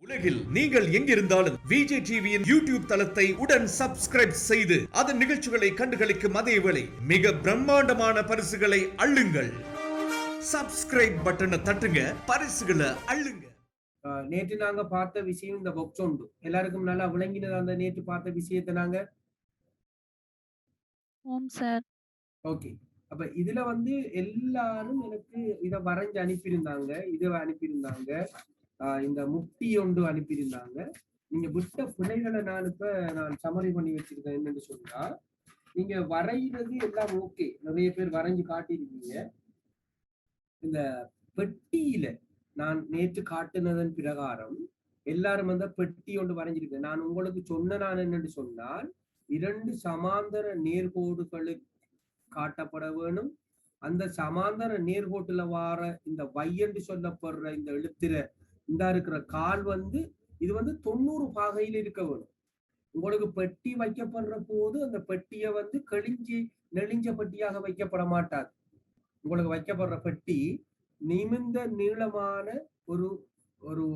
உலகில் நீங்கள் எங்கிருந்தாலும் விஜய் டிவியின் யூடியூப் தளத்தை உடன் சப்ஸ்கிரைப் செய்து அதன் நிகழ்ச்சிகளை கண்டுகளிக்கும் அதேவேளை மிக பிரம்மாண்டமான பரிசுகளை அள்ளுங்கள். சப்ஸ்கிரைப் பட்டனை தட்டுங்க, பரிசுகளை அள்ளுங்க. நேற்று நாங்க பார்த்த விஷயம் இந்த பொக்ஸ் உண்டு எல்லாருக்கும் நல்லா விளங்கினது. அந்த நேற்று பார்த்த விஷயத்தை நாங்க ஓகே. அப்ப இதுல எல்லாரும் எனக்கு இத வரைஞ்சு அனுப்பியிருந்தாங்க, இதை அனுப்பியிருந்தாங்க, இந்த முட்டி ஒன்று அனுப்பியிருந்தாங்க. நீங்க விட்ட பிள்ளைகளை நான் சமரி பண்ணி வச்சிருக்கேன். என்னன்னு சொன்னா, நீங்க வரைகிறது எல்லாம் ஓகே, நிறைய பேர் வரைஞ்சு காட்டியிருக்கீங்க. இந்த பெட்டியில நான் நேற்று காட்டுனதன் பிரகாரம் எல்லாரும் பெட்டி ஒன்று வரைஞ்சிருக்கேன். நான் உங்களுக்கு நான் என்னன்னு சொன்னால், 2 சமாந்தர நேர்கோடுகளுக்கு காட்டப்பட வேணும். அந்த சமாந்தர நேர்கோட்டுல வார இந்த வை என்று சொல்லப்படுற இந்த எழுத்துற இந்த இருக்கிற கால் இது 90 பாகையில் இருக்க வேணும். உங்களுக்கு பெட்டி வைக்கப்படுற போது அந்த பெட்டியை நெளிஞ்ச பெட்டியாக வைக்கப்பட மாட்டாது. உங்களுக்கு வைக்கப்படுற பெட்டி நிமிர்ந்த நீளமான ஒரு ஒரு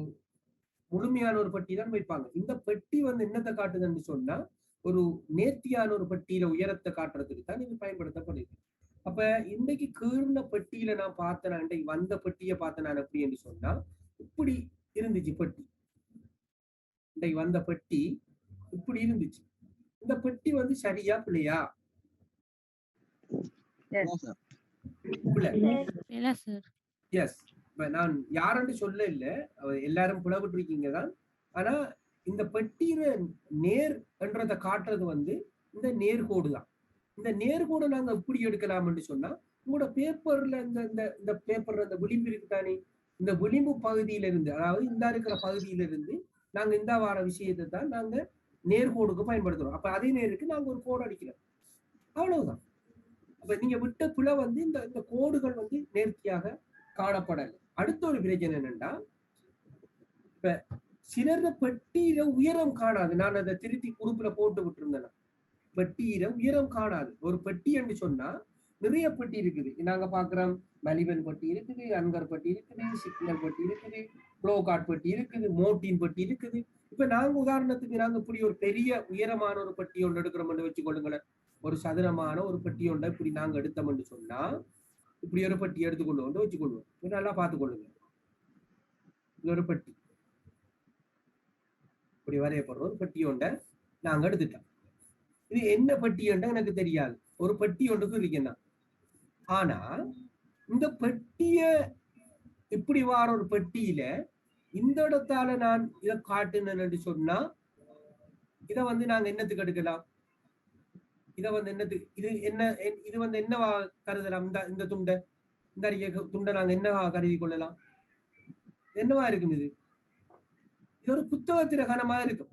முழுமையான ஒரு பெட்டி தான் வைப்பாங்க. இந்த பெட்டி என்னத்தை காட்டுதுன்னு சொன்னா, ஒரு நேர்த்தியான ஒரு பெட்டியில உயரத்தை காட்டுறதுக்கு தான் இது பயன்படுத்தப்படுது. அப்ப இன்னைக்கு கீர்ன பெட்டியில நான் பார்த்தேன், இன்றைக்கு வந்த பெட்டியை பார்த்தேன் நான் எப்படி என்று சொன்னா, இப்படி இருந்துச்சு பெட்டி. இன்றைக்கு வந்த பெட்டி இப்படி இருந்துச்சு. இந்த பெட்டி சரியா பிள்ளையா? எஸ். இப்ப நான் யாருன்னு சொல்ல இல்ல, எல்லாரும் புலப்பட்டு இருக்கீங்க தான். ஆனா இந்த பெட்டியில நேர் என்றதை காட்டுறது இந்த நேர்கோடு தான். இந்த நேர்கோடு நாங்க எப்படி எடுக்கலாம்னு சொன்னா, உங்களோட பேப்பர்ல இந்த பேப்பர்ல இந்த விளிம்பு இருக்குதானே, இந்த விளிம்பு பகுதியில இருந்து, அதாவது இந்த இருக்கிற பகுதியில இருந்து நாங்க இந்த வார விஷயத்தை தான் நாங்க நேர்கோடுக்கு பயன்படுத்துறோம். அப்ப அதே நேருக்கு நாங்க ஒரு கோடு அடிக்கிறோம், அவ்வளவுதான். அப்ப நீங்க விட்ட பிழை இந்த கோடுகள் நேர்த்தியாக காணப்படல. அடுத்த ஒரு பிரச்சனை என்னன்னா, இப்ப சிலர் பெட்டியில உயரம் காணாது. நான் அதை திருத்தி குறுப்புல போட்டு விட்டுருந்தேன். பெட்டியில உயரம் காணாது. ஒரு பெட்டி என்று சொன்னா நிறைய பெட்டி இருக்குது. நாங்க பாக்குறோம், மலிவன் பெட்டி இருக்குது, அன்கர் பெட்டி இருக்குது, சிக்னல் பெட்டி இருக்குது, ப்ளோ கார்ட் பெட்டி இருக்குது, மோட்டின் பெட்டி இருக்குது. இப்ப நாங்க உதாரணத்துக்கு நாங்க இப்படி ஒரு பெரிய உயரமான ஒரு பெட்டி ஒன்று எடுக்கிறோம்னு வச்சுக்கொள்ளுங்களேன். ஒரு சதுரமான ஒரு பெட்டி ஒன்றை இப்படி நாங்க எடுத்தோம்னு சொன்னா, இப்படி ஒரு பெட்டி எடுத்துக்கொண்டு வந்து வச்சுக்கொள்வோம். நல்லா பார்த்துக்கொள்ளுங்க. ஒரு பெட்டி இப்படி வரையப்படுற ஒரு பெட்டி ஒன்றை நாங்க எடுத்துட்டோம். இது என்ன பெட்டி ஒன்று எனக்கு தெரியாது, ஒரு பெட்டி ஒன்றுக்கு இருக்கேன். ஆனா இந்த பெட்டிய இப்படி வார ஒரு பெட்டியில இந்த இடத்தால நான் இதை காட்டுனேன்னு சொன்னா, இதை நாங்க என்னத்துக்கு எடுக்கலாம்? இதை என்னத்துக்கு இது என்னவா கருதலாம்? இந்த துண்டை துண்டை நாங்க என்னவா கருதி கொள்ளலாம்? என்னவா இருக்கும்? இது ஒரு புத்தகத்தில கனமா இருக்கும்,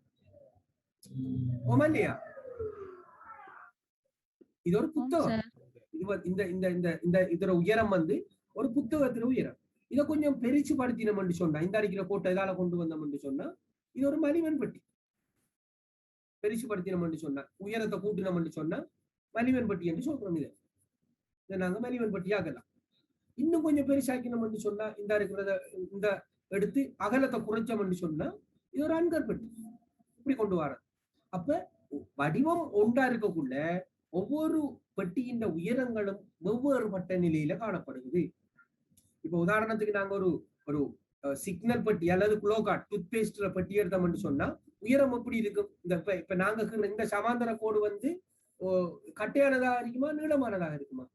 இல்லையா? இது ஒரு புத்தகம். இதோட உயரம் ஒரு புத்தகத்துல உயரம். இதை கொஞ்சம் பெருசு படுத்தினோம்னு சொன்னா, இந்த அடிக்கிற கோட்டை இதால கொண்டு வந்தோம்னு சொன்னா, இது ஒரு மலிவன் பெட்டி. பெருசு படுத்தினோம்னு சொன்னா, உயரத்தை கூட்டினோம்னு சொன்னா மலிவன் பெட்டி என்று சொல்றோம். இதை நாங்க மலிவன் பெட்டி ஆகலாம். இன்னும் கொஞ்சம் பெருசாக்கணும்னு சொன்னா, இந்த இருக்கிறத இந்த எடுத்து அகலத்தை குறைச்சோம்னு சொன்னா இது ஒரு அன்கர் பெட்டி. இப்படி கொண்டு வர. அப்ப வடிவம் ஒன்றா இருக்கக்குள்ள ஒவ்வொரு பெட்டியின் உயரங்களும் வெவ்வேறுபட்ட நிலையில காணப்படுகிறது. இப்ப உதாரணத்துக்கு நாங்க ஒரு சிக்னல் பெட்டி அல்லது ப்ளோ கார்ட் டூத் பேஸ்ட் பெட்டி எடுத்தோம்னு சொன்னா உயரம் எப்படி இருக்கும்? இப்ப நாங்க இந்த சமாந்தர கோடு கட்டையானதாக இருக்குமா, நீளமானதாக இருக்குமா?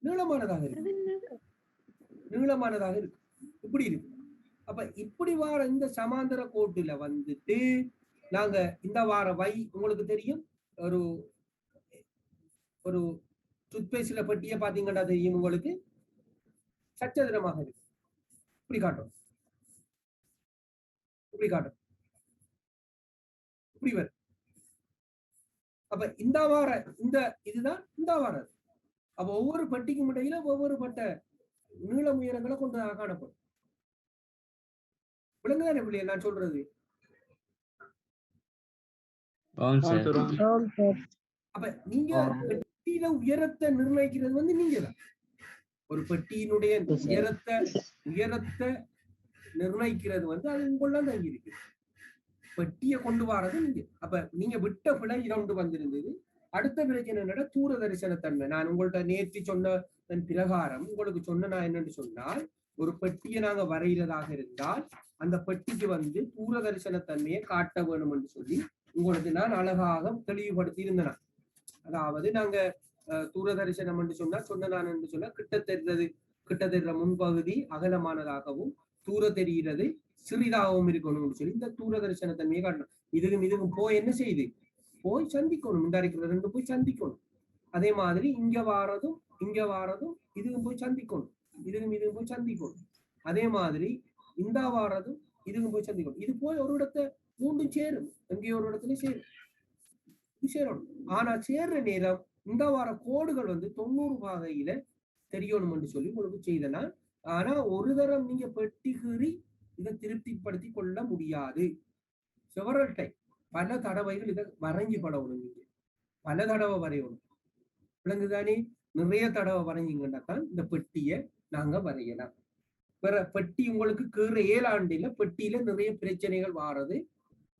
நீளமானதாக இருக்கு. நீளமானதாக இருக்கு. இப்படி இருக்கு. அப்ப இப்படி வார இந்த சமாந்தர கோட்டுல நாங்க இந்த வார வை உங்களுக்கு தெரியும், ஒரு ஒரு டூத்பேஸ்ட்ல பெட்டியை பாத்தீங்கன்னா தெரியும் உங்களுக்கு, சச்சதுரமாக இருக்கு. இப்படி காட்டும், இப்படி காட்டும், இப்படி வரும். அப்ப இந்த வார இதுதான் இந்த வாரம். அப்ப ஒவ்வொரு பெட்டிக்கும் இடையில ஒவ்வொரு பட்ட நீளம் உயரங்களை கொண்டு காணப்படும். விளங்குதானே பிள்ளைய நான் சொல்றது? அப்ப நீங்க பெட்டியில உயரத்தை நிர்ணயிக்கிறது நீங்க தான். ஒரு பெட்டியினுடைய உயரத்தை நிர்ணயிக்கிறது அது உங்களெல்லாம் தங்கி இருக்கு. பெட்டியை கொண்டு வர்றது நீங்க. அப்ப நீங்க விட்ட பிழை இரண்டு வந்திருந்தது. அடுத்த பிரச்சனை என்னடா தூர தரிசனத்தன்மை. நான் உங்கள்ட்ட நேற்று சொன்ன பிரகாரம் உங்களுக்கு சொன்ன நான் என்னன்னு சொன்னால், ஒரு பெட்டியை நாங்க வரைகிறதாக இருந்தால் அந்த பெட்டிக்கு வந்து தூர தரிசனத்தன்மையை காட்ட வேணும் என்று சொல்லி உங்களுக்கு நான் அழகாக தெளிவுபடுத்தி இருந்தேன். அதாவது நாங்க தூர தரிசனம் என்று சொன்ன நான் என்று சொன்னா கிட்ட தெரிற முன்பகுதி அகலமானதாகவும் தூர தெரிகிறது சிறிதாகவும் இருக்கணும்னு சொல்லி இந்த தூர தரிசனத்தன்மையை காட்டணும். இதுக்கும் போய் என்ன செய்யுது, போய் சந்திக்கணும். இந்த இருக்கிற ரெண்டு போய் சந்திக்கணும். அதே மாதிரி இங்க வாரதும் இதுக்கும் போய் சந்திக்கணும். இதுக்கும் போய் சந்திக்கணும். அதே மாதிரி இந்த வாரதும் இதுக்கும் போய் சந்திக்கணும். இது போய் ஒரு இடத்தை மூண்டும் சேரும், எங்கேயோ ஒரு இடத்துல சேரணும். ஆனா சேர்ற நேரம் இந்த வார கோடுகள் வந்து 90 வகையில தெரியணும் என்று சொல்லி உங்களுக்கு செய்தனா. ஆனா ஒரு தரம் நீங்க பெட்டி கீறி இதை திருப்திப்படுத்தி கொள்ள முடியாது. செவரல் டைம், பல தடவைகள் இதை வரைஞ்சி படணும். நீங்க பல தடவை வரையணும். விளங்குதானே? நிறைய தடவை வரைஞ்சிங்கன்னா தான் இந்த பெட்டியை நாங்க வரையலாம். வேற பெட்டி உங்களுக்கு கீற 7 ஆண்டுல பெட்டியில நிறைய பிரச்சனைகள் வாரது.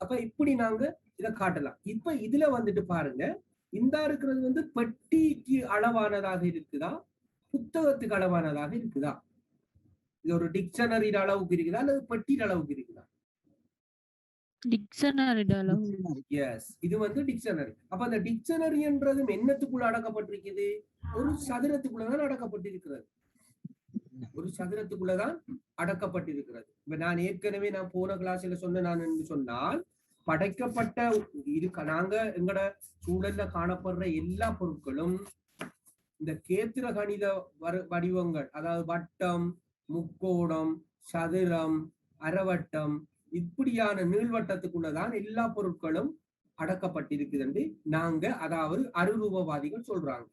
அப்ப இப்படி நாங்க இதை காட்டலாம். இப்ப இதுல வந்துட்டு பாருங்க, இந்த இருக்கிறது வந்து பெட்டிக்கு அளவானதாக இருக்குதா, புத்தகத்துக்கு அளவானதாக இருக்குதா? இது ஒரு டிக்ஷனரி அளவுக்கு இருக்குதா அல்லது பெட்டியின் அளவுக்கு இருக்குதா? டிக்ஷனரி அளவு. எஸ், இது வந்து டிக்ஷனரி. அப்ப அந்த டிக்ஷனரி என்றதும் என்னத்துக்குள்ள அடக்கப்பட்டிருக்குது? ஒரு சதுரத்துக்குள்ளதான் அடக்கப்பட்டிருக்கிறது. ஒரு சதுரத்துக்குள்ளதான் அடக்கப்பட்டிருக்கிறது. இப்ப நான் ஏற்கனவே நான் போன கிளாஸ்ல சொன்ன நான் என்று சொன்னால், படைக்கப்பட்ட நாங்க எங்கட சூழல்ல காணப்படுற எல்லா பொருட்களும் இந்த கேத்திர கணித வடிவங்கள், அதாவது வட்டம், முக்கோணம், சதுரம், அரைவட்டம், இப்படியான நீள்வட்டத்துக்குள்ளதான் எல்லா பொருட்களும் அடக்கப்பட்டிருக்குது என்று நாங்க, அதாவது அருரூபவாதிகள் சொல்றாங்க.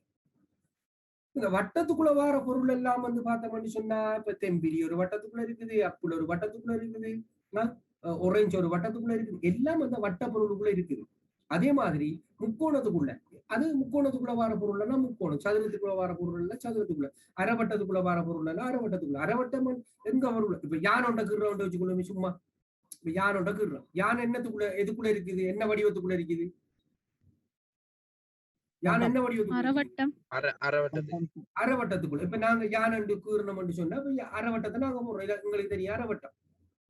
இந்த வட்டத்துக்குள்ள வார பொருள் எல்லாம் வந்து பார்த்தோம்னு சொன்னா, இப்ப தெம்பிலி ஒரு வட்டத்துக்குள்ள இருக்குது, அப்புள் ஒரு வட்டத்துக்குள்ள இருக்குது, ஒரேஞ்ச் ஒரு வட்டத்துக்குள்ள இருக்குது, எல்லாம் அந்த வட்ட பொருளுக்குள்ள இருக்குது. அதே மாதிரி முக்கோணத்துக்குள்ள, அது முக்கோணத்துக்குள்ள வார பொருள்னா முக்கோணம், சதுரத்துக்குள்ள வார பொருள் சதுரத்துக்குள்ள, அரைவட்டத்துக்குள்ள வார பொருள் அரைவட்டத்துக்குள்ள. அரைவட்டம் எங்க வரும்? இப்ப யானோண்ட கீறோண்ட வச்சுக்கொள்ள சும்மா. இப்ப யானோண்ட கீறோம், யான் என்னத்துக்குள்ள எதுக்குள்ள இருக்குது, என்ன வடிவத்துக்குள்ள இருக்குது? யான் என்ன வடிவத்துக்குள்ள? அரைவட்டத்துக்குள்ள. இப்ப நாங்க யான் என்று கீறணும் என்று சொன்னா அரைவட்டத்தை நாங்க போடுறோம். உங்களுக்கு தெரியும் அரைவட்டம்,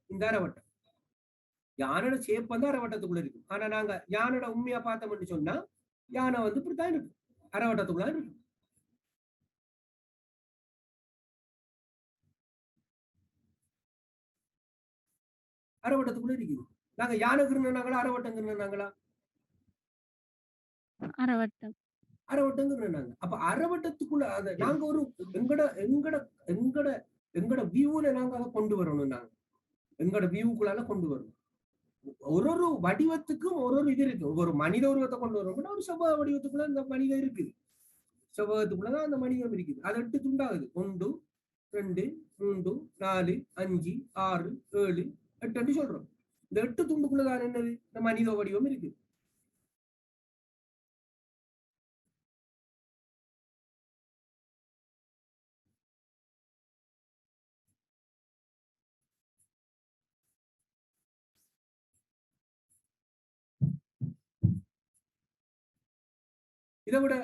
இந்த அரைவட்டம் யானோட சேப் வந்து அரைவட்டத்துக்குள்ள இருக்கு. ஆனா நாங்க யானோட உண்மையா பார்த்தோம்னு சொன்னா யானை வந்து இப்படித்தான் இருக்கு, அரைவட்டத்துக்குள்ள இருக்கு. அரைவட்டத்துக்குள்ள இருக்குது. நாங்க யானை கிருநாங்களா அரைவட்டம் கிருநாங்களா? அரைவட்டம். அரைவட்டம் கிருநாங்க. அப்ப அரைவட்டத்துக்குள்ள அதை நாங்க ஒரு எங்கட எங்கட எங்கட எங்கட வியூல நாங்க அதை கொண்டு வரணும். நாங்க எங்கட வியூக்குள்ளால கொண்டு வரணும். ஒரு வடிவத்துக்கும் ஒரு இது இருக்கு. ஒரு மனித உருவத்தை கொண்டு வரணும்னா ஒரு செவ்வக வடிவத்துக்குள்ள இந்த மனிதம் இருக்குது. செவ்வகத்துக்குள்ளதான் அந்த மனிதம் இருக்குது. அது 8 துண்டாகுது. 1 2 3 4 5 6 7 8 சொல்றோம். இந்த 8 துண்டுக்குள்ளதான் என்னது, இந்த மனித வடிவம் இருக்கு. இதை விட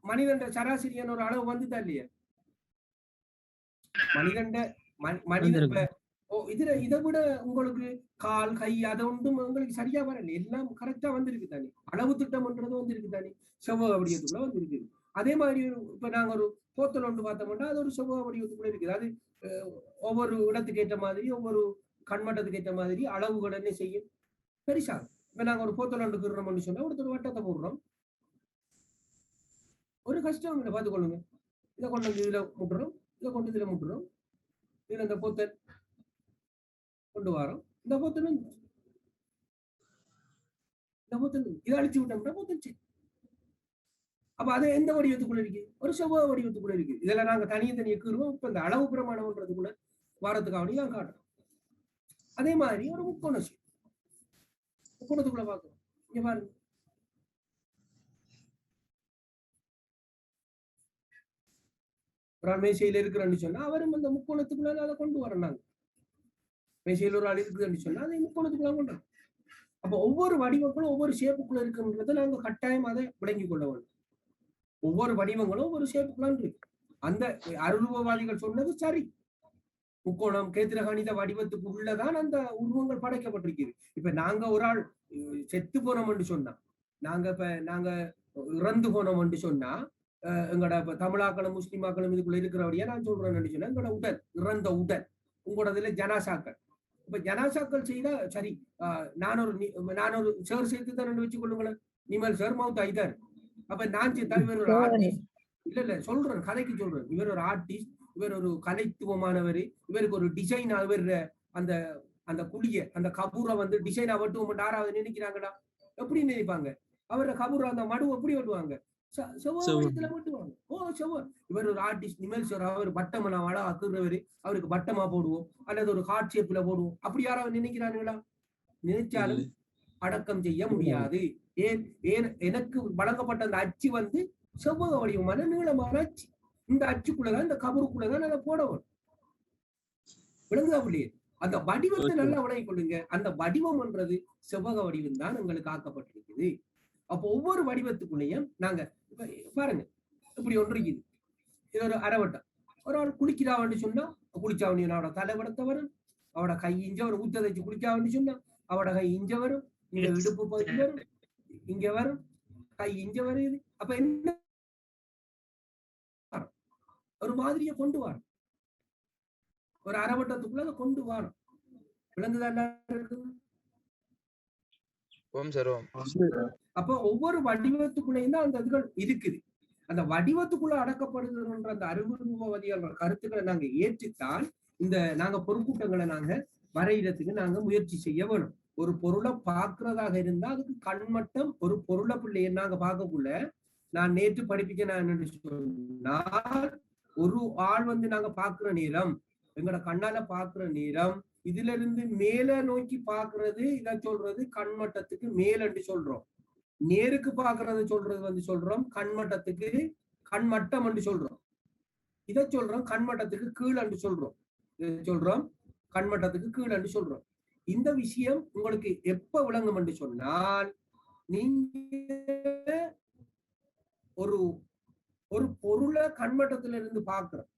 மனிதன் சராசரியான ஒரு அளவு வந்துட்டா இல்லையா? மனிதன் இதுல இதை விட உங்களுக்கு கால் கை அதை ஒன்றும் உங்களுக்கு சரியா வரல, எல்லாம் கரெக்டா வந்திருக்கு தானே. அளவு திட்டம்ன்றது வந்திருக்கு தானே, செவ்வக வடிவத்துக்குள்ள வந்திருக்கு. அதே மாதிரி இப்ப நாங்க ஒரு போத்தல் ஒன்று பார்த்தோம்னா அது ஒரு செவ்வக வடிவத்துக்குள்ள இருக்குது. அது ஒவ்வொரு இடத்துக்கு ஏற்ற மாதிரி, ஒவ்வொரு கண்மட்டத்துக்கு ஏற்ற மாதிரி அளவுகள் என்ன செய்யும், பெருசா. இப்ப நாங்க ஒரு போத்தல் ஒன்று கீறோம்னு சொன்னா ஒருத்தர் வட்டத்தை போடுறோம், ஒரு கஷ்டம் இல்லை, பார்த்துக்கொள்ளுங்க. இதை கொண்டு வந்து இதுல முட்டுறோம், இதை கொண்டு இதுல முட்டுறோம், இதுல இந்த போத்தல் கொண்டு வரோம், இந்த போத்தல் இதை அழிச்சு விட்டோம்னா போத்தல். அப்ப அது எந்த வடிவத்துக்குள்ள இருக்கு, ஒரு செவ்வக வடிவத்துக்குள்ள இருக்கு. இதெல்லாம் நாங்க தனியே கீறுவோம். இப்ப இந்த அளவு பிரமாணம்ன்றதுக்குள்ள வாரத்துக்காக தான் காட்டுறோம். அதே மாதிரி ஒரு முக்கோணத்துக்குள்ள பார்க்கணும். இங்க பாருங்க, ஒரு மேசையில இருக்கிறன்னு சொன்னா அவரும் அந்த முக்கோணத்துக்குள்ள அதை கொண்டு வரோம். நாங்க மேசையில் ஒரு ஆள் இருக்குதுன்னு சொன்னா அதை முக்கோணத்துக்குள்ள கொண்டு வரோம். அப்ப ஒவ்வொரு வடிவங்களும் ஒவ்வொரு ஷேப்புக்குள்ள இருக்குன்றதை நாங்க கட்டாயம் அதை விளங்கி கொள்ள வேண்டும். ஒவ்வொரு வடிவங்களும் ஒவ்வொரு ஷேப்புக்குள்ள இருக்கு. அந்த அருள்வாதிகள் சொன்னது சரி. முக்கோணம் கேத்திர கணித வடிவத்துக்கு உள்ளதான் அந்த உருவங்கள் படைக்கப்பட்டிருக்குது. இப்ப நாங்க ஒரு ஆள் செத்து போனோம் என்று சொன்னா, நாங்க இறந்து போனோம் என்று சொன்னா, எங்களோட தமிழாக்களும் முஸ்லிமாக்களும் இதுக்குள்ள இருக்கிறபடியா நான் சொல்றேன்னு சொன்னா, எங்களோட உடல் இறந்த உடல் உங்களோட இதுல ஜனாசாக்கள். இப்ப ஜனாசாக்கள் செய்தா சரி, நான் ஒரு சேர் சேர்த்து தான் வச்சு கொள்ளுங்களேன். நிமல் சார் மவுத் ஆயிட்டாரு. அப்ப நான் இவர் ஒரு ஆர்டிஸ்ட் இல்ல சொல்றேன், கதைக்கு சொல்றேன். இவர் ஒரு ஆர்டிஸ்ட், இவர் ஒரு கலைத்துவமானவர், இவருக்கு ஒரு டிசைன், இவர் அந்த அந்த குழிய அந்த கபூரை வந்து டிசைனா வெட்டுவோம் யாராவது நினைக்கிறாங்கடா? எப்படி நினைப்பாங்க? அவரோட கபூரை அந்த மடு எப்படி வெட்டுவாங்க? செவ்வாயத்துல வெட்டுவாங்க. இவர் ஒரு ஆர்டிஸ்ட் நிமல் சார், அவர் பட்டமா நான் அழகா ஆக்குறவரு, அவருக்கு பட்டமா போடுவோம் அல்லது ஒரு ஹார்ட் ஷேப்ல போடுவோம். அப்படி யாராவது நினைக்கிறானுங்களா? நினைச்சாலும் அடக்கம் செய்ய முடியாது. ஏன் எனக்கு வழங்கப்பட்ட அந்த அச்சு வந்து செவ்வக வடிவமான நீளமான அச்சு. இந்த அச்சுக்குள்ளதான் இந்த கபருக்குள்ளதான் அதை போடவும் விளங்குதா இல்லையே? அந்த வடிவத்தை நல்லா விளங்கிக் கொள்ளுங்க. அந்த வடிவம்ன்றது செவ்வக வடிவம் தான் எங்களுக்கு ஆக்கப்பட்டிருக்குது. அப்போ ஒவ்வொரு வடிவத்துக்குள்ளேயும் நாங்க பாருங்க, இப்படி ஒன்று இருக்குது. இது ஒரு அரைவட்டம். ஒரு ஆள் குளிக்கிறான்னு சொன்னா குளிச்சா வேண்டிய அவட தலைவடத்தை வரும், அவட கை இஞ்ச வரும். ஊத்த வச்சு குளிக்கா வேண்டி சொன்னா அவட கை இஞ்ச வரும், இங்க இடுப்பு பகுதி வரும், இங்க வரும், கை இஞ்ச வருது. அப்ப என்ன ஒரு மாதிரிய கொண்டு வரும், ஒரு அரைவட்டத்துக்குள்ள கொண்டு வரும். விளங்குதா? அப்ப ஒவ்வொரு வடிவத்துக்குள்ளேயும் தான் அந்த இதுகள் இருக்குது. அந்த வடிவத்துக்குள்ள அடக்கப்படுகின்ற அந்த அறிவுறுவதியான கருத்துக்களை நாங்க ஏற்றுத்தான் இந்த நாங்க பொறுக்கூட்டங்களை நாங்க வரைகிறதுக்கு நாங்க முயற்சி செய்ய வேணும். ஒரு பொருளை பார்க்கிறதாக இருந்தா அதுக்கு கண்மட்டம், ஒரு பொருளை பிள்ளைய நாங்க பார்க்கக்குள்ள நான் நேற்று படிப்பிக்க நான் என்ன சொன்னால், ஒரு ஆள் வந்து நாங்க பாக்குற நேரம், எங்களோட கண்ணால பாக்குற நேரம், இதுல இருந்து மேல நோக்கி பாக்குறது இத சொல்றது கண்மட்டத்துக்கு மேலன்னு சொல்றோம். நேருக்கு பாக்குறது சொல்றது வந்து சொல்றோம் கண்மட்டத்துக்கு கண்மட்டம் என்று சொல்றோம். இதை சொல்றோம் கண்மட்டத்துக்கு கீழ் என்று சொல்றோம். சொல்றோம் கண்மட்டத்துக்கு கீழ் என்று சொல்றோம். இந்த விஷயம் உங்களுக்கு எப்ப விளங்கும் என்று சொன்னால், நீங்க ஒரு ஒரு பொருளை கண்மட்டத்தில இருந்து பாக்குறோம்.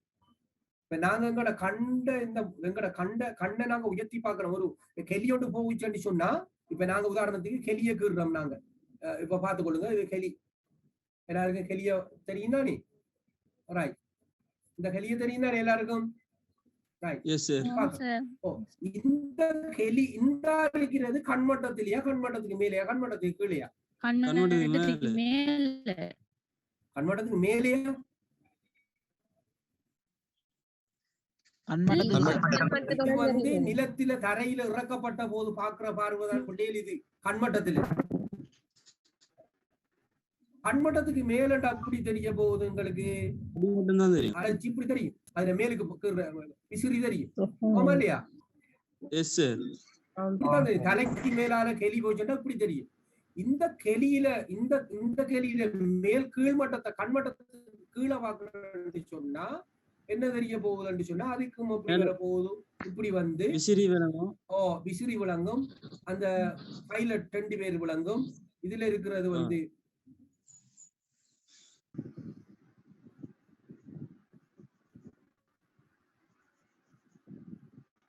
இப்ப நாங்க எங்கட கண்ணை நாங்க உயர்த்தி பாக்குறோம். ஒரு கெலியோண்டு போச்சுன்னு சொன்னா, இப்ப நாங்க உதாரணத்துக்கு கெலிய கீறுறோம். நாங்க இப்ப பாத்துக்கொள்ளுங்க, இது கெலி. எல்லாருக்கும் கெலிய தெரியும் தானே? ரைட். இந்த கெலிய தெரியும் தானே எல்லாருக்கும்? இந்த கெலி இந்த இருக்கிறது கண்மட்டத்திலேயா, கண்மட்டத்துக்கு மேலேயா, கண்மட்டத்துக்கு கீழேயா? கண்மட்டத்துக்கு மேலேயா? வந்து நிலத்தில தரையில இறக்கப்பட்ட போது பாக்குற பார்வைதான் பிள்ளைகள். இது கண்மட்டத்தில். கண்மட்டத்துக்கு மேலண்டா அப்படி தெரிய போகுது உங்களுக்கு? இப்படி தெரியும். அதுல மேலுக்கு விசிறி தெரியும். ஆமா இல்லையா? தலைக்கு மேலான கெளி போச்சுன்னா இப்படி தெரியும். இந்த கெளியில இந்த கெளியில மேல் கீழ்மட்டத்தை கண்மட்டத்துக்கு கீழே பாக்குறேன்னு சொன்னா என்ன தெரிய போகுதுன்னு சொன்னா, அதுக்கும் அப்படி வர போகுது. இப்படி வந்து விசிறி விளங்கும், அந்த பைலட் 2 பேர் விளங்கும். இதுல இருக்கிறது வந்து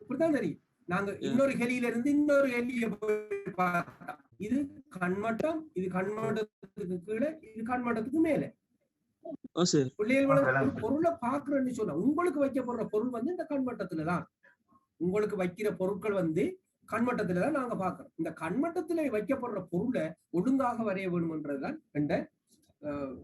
இப்படித்தான் தெரியும். நாங்க இன்னொரு கெளியில இருந்து இன்னொரு கெளிய பார்த்தா இது கண்மட்டம், இது கண்மட்டத்துக்கு கீழே, இது கண்மட்டத்துக்கு மேல. பொருளை பாக்குறேன்னு சொன்னா உங்களுக்கு வைக்கப்படுற பொருள் வந்து இந்த கண்மட்டத்துலதான். உங்களுக்கு வைக்கிற பொருட்கள் வந்து கண்மட்டத்துலதான் நாங்க பாக்குறோம். இந்த கண்மட்டத்துல வைக்கப்படுற பொருளை ஒழுங்காக வரைய வேணும்ன்றதுதான்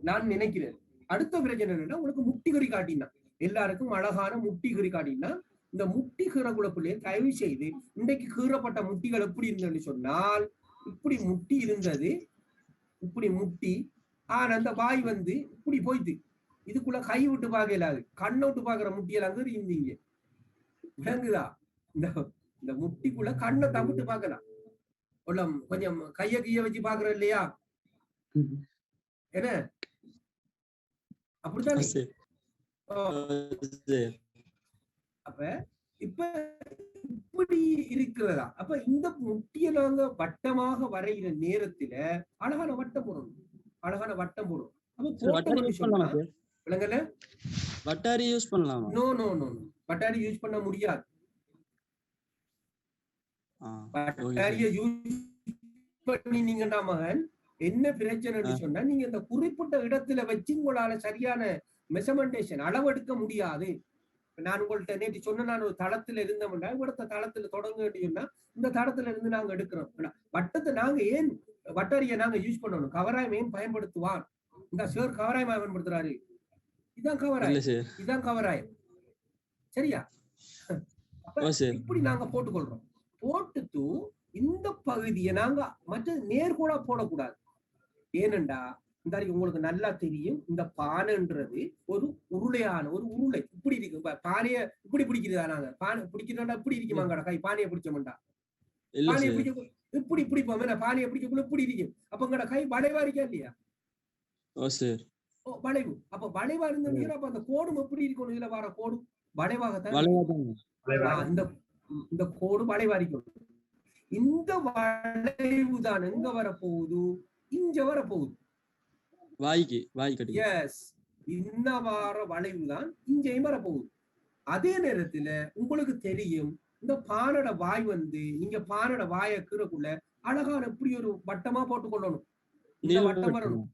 நான் நினைக்கிறேன். அடுத்த பிரச்சனை என்னன்னா, உங்களுக்கு முட்டி குறி காட்டினா, எல்லாருக்கும் அழகான முட்டி குறி காட்டினா, இந்த முட்டி கீறக்குள்ளே தயவு செய்து இன்றைக்கு கீறப்பட்ட முட்டிகள் எப்படி இருந்ததுன்னு சொன்னால், இப்படி முட்டி இருந்தது, இப்படி முட்டி. ஆனா அந்த வாய் வந்து இப்படி போயிட்டு இதுக்குள்ள கை விட்டு பார்க்க இல்லாது, கண்ணை விட்டு பாக்குற முட்டியெல்லாம் அங்க இருந்தீங்க. விளங்குதா? இந்த முட்டிக்குள்ள கண்ணை தவிட்டு பார்க்கலாம். கொஞ்சம் கைய வச்சு பாக்குறோம் இல்லையா? என்ன அப்படித்தானே? அப்ப இப்ப இப்படி இருக்கிறதா? அப்ப இந்த முட்டிய நாங்க வட்டமாக வரைகிற நேரத்துல அழகான வட்டம் போடணும். அழகான வட்டம் போடும். அப்ப சார் வட்டாரி போட்டோம்னு யூஸ் சொன்னா பண்ணலாமா சார்? விளங்கல? வட்டாரி யூஸ் பண்ணலாமா? No no no no. Battery use பண்ண முடியாது. Okay sir. பட்டாரிய யூஸ் பண்ணினீங்கன்னா மகன் என்ன பிரச்சனைன்னு சொன்னா நீங்க இந்த குறிப்பிட்ட இடத்துல வச்சு உங்களால சரியான மெஷர்மெண்டேஷன் அளவெடுக்க முடியாது. நான் உங்கள்ட்ட நேற்று சொன்ன நான் ஒரு தளத்துல இருந்தோம்னா இവിടുത്തെ தளத்துல தொடங்க வேண்டியதுன்னா இந்த தளத்துல இருந்து நாங்க எடுக்கிறோம். வட்டத்தை நாங்க ஏன் வட்டாரிய நாங்க யூஸ் பண்ணணும்? கவராயம் ஏன் பயன்படுத்துவான்? இந்த சார் கவராயம் பயன்படுத்துறாரு. இதான் கவராயம், இதான் கவராயம். சரியா? இப்படி நாங்க போட்டுக்கொள்றோம். போட்டுட்டு இந்த பகுதியை நாங்க மற்ற நேர்கோடா போடக்கூடாது. ஏனெண்டா இந்த உங்களுக்கு நல்லா தெரியும் இந்த பானைன்றது ஒரு உருளையான ஒரு உருளை இப்படி இருக்கு. பானைய இப்படி பிடிக்கிறதா? நாங்க பானை பிடிக்கிறதா இப்படி இருக்குமாங்கடா கை பானையை பிடிச்சோம்டா பானையை பிடிக்க இப்படி பிடிப்போம். பானையை பிடிக்கக்குள்ள இப்படி இருக்கும். அப்ப உங்களோட கை வளைவா இருக்கா இல்லையா? வளைவு. அப்ப வளைவா இருந்தீங்கன்னா அப்ப அந்த கோடும் எப்படி இருக்கணும்? இதுல வர கோடும் வளைவாகத்தான். இந்த கோடு வளைவா இருக்கணும். இந்த வளைவு தான் எங்க வரப்போகுது? இங்க வரப்போகுது. எஸ், இந்த வார வளைவு தான் இங்கேயும் வரப்போகுது. அதே நேரத்துல உங்களுக்கு தெரியும் இந்த பானட வாய் வந்து நீங்க பானட வாயை கீறக்குள்ள அழகான இப்படி ஒரு வட்டமா போட்டுக்கொள்ளணும். இந்த வட்டம் வரணும்,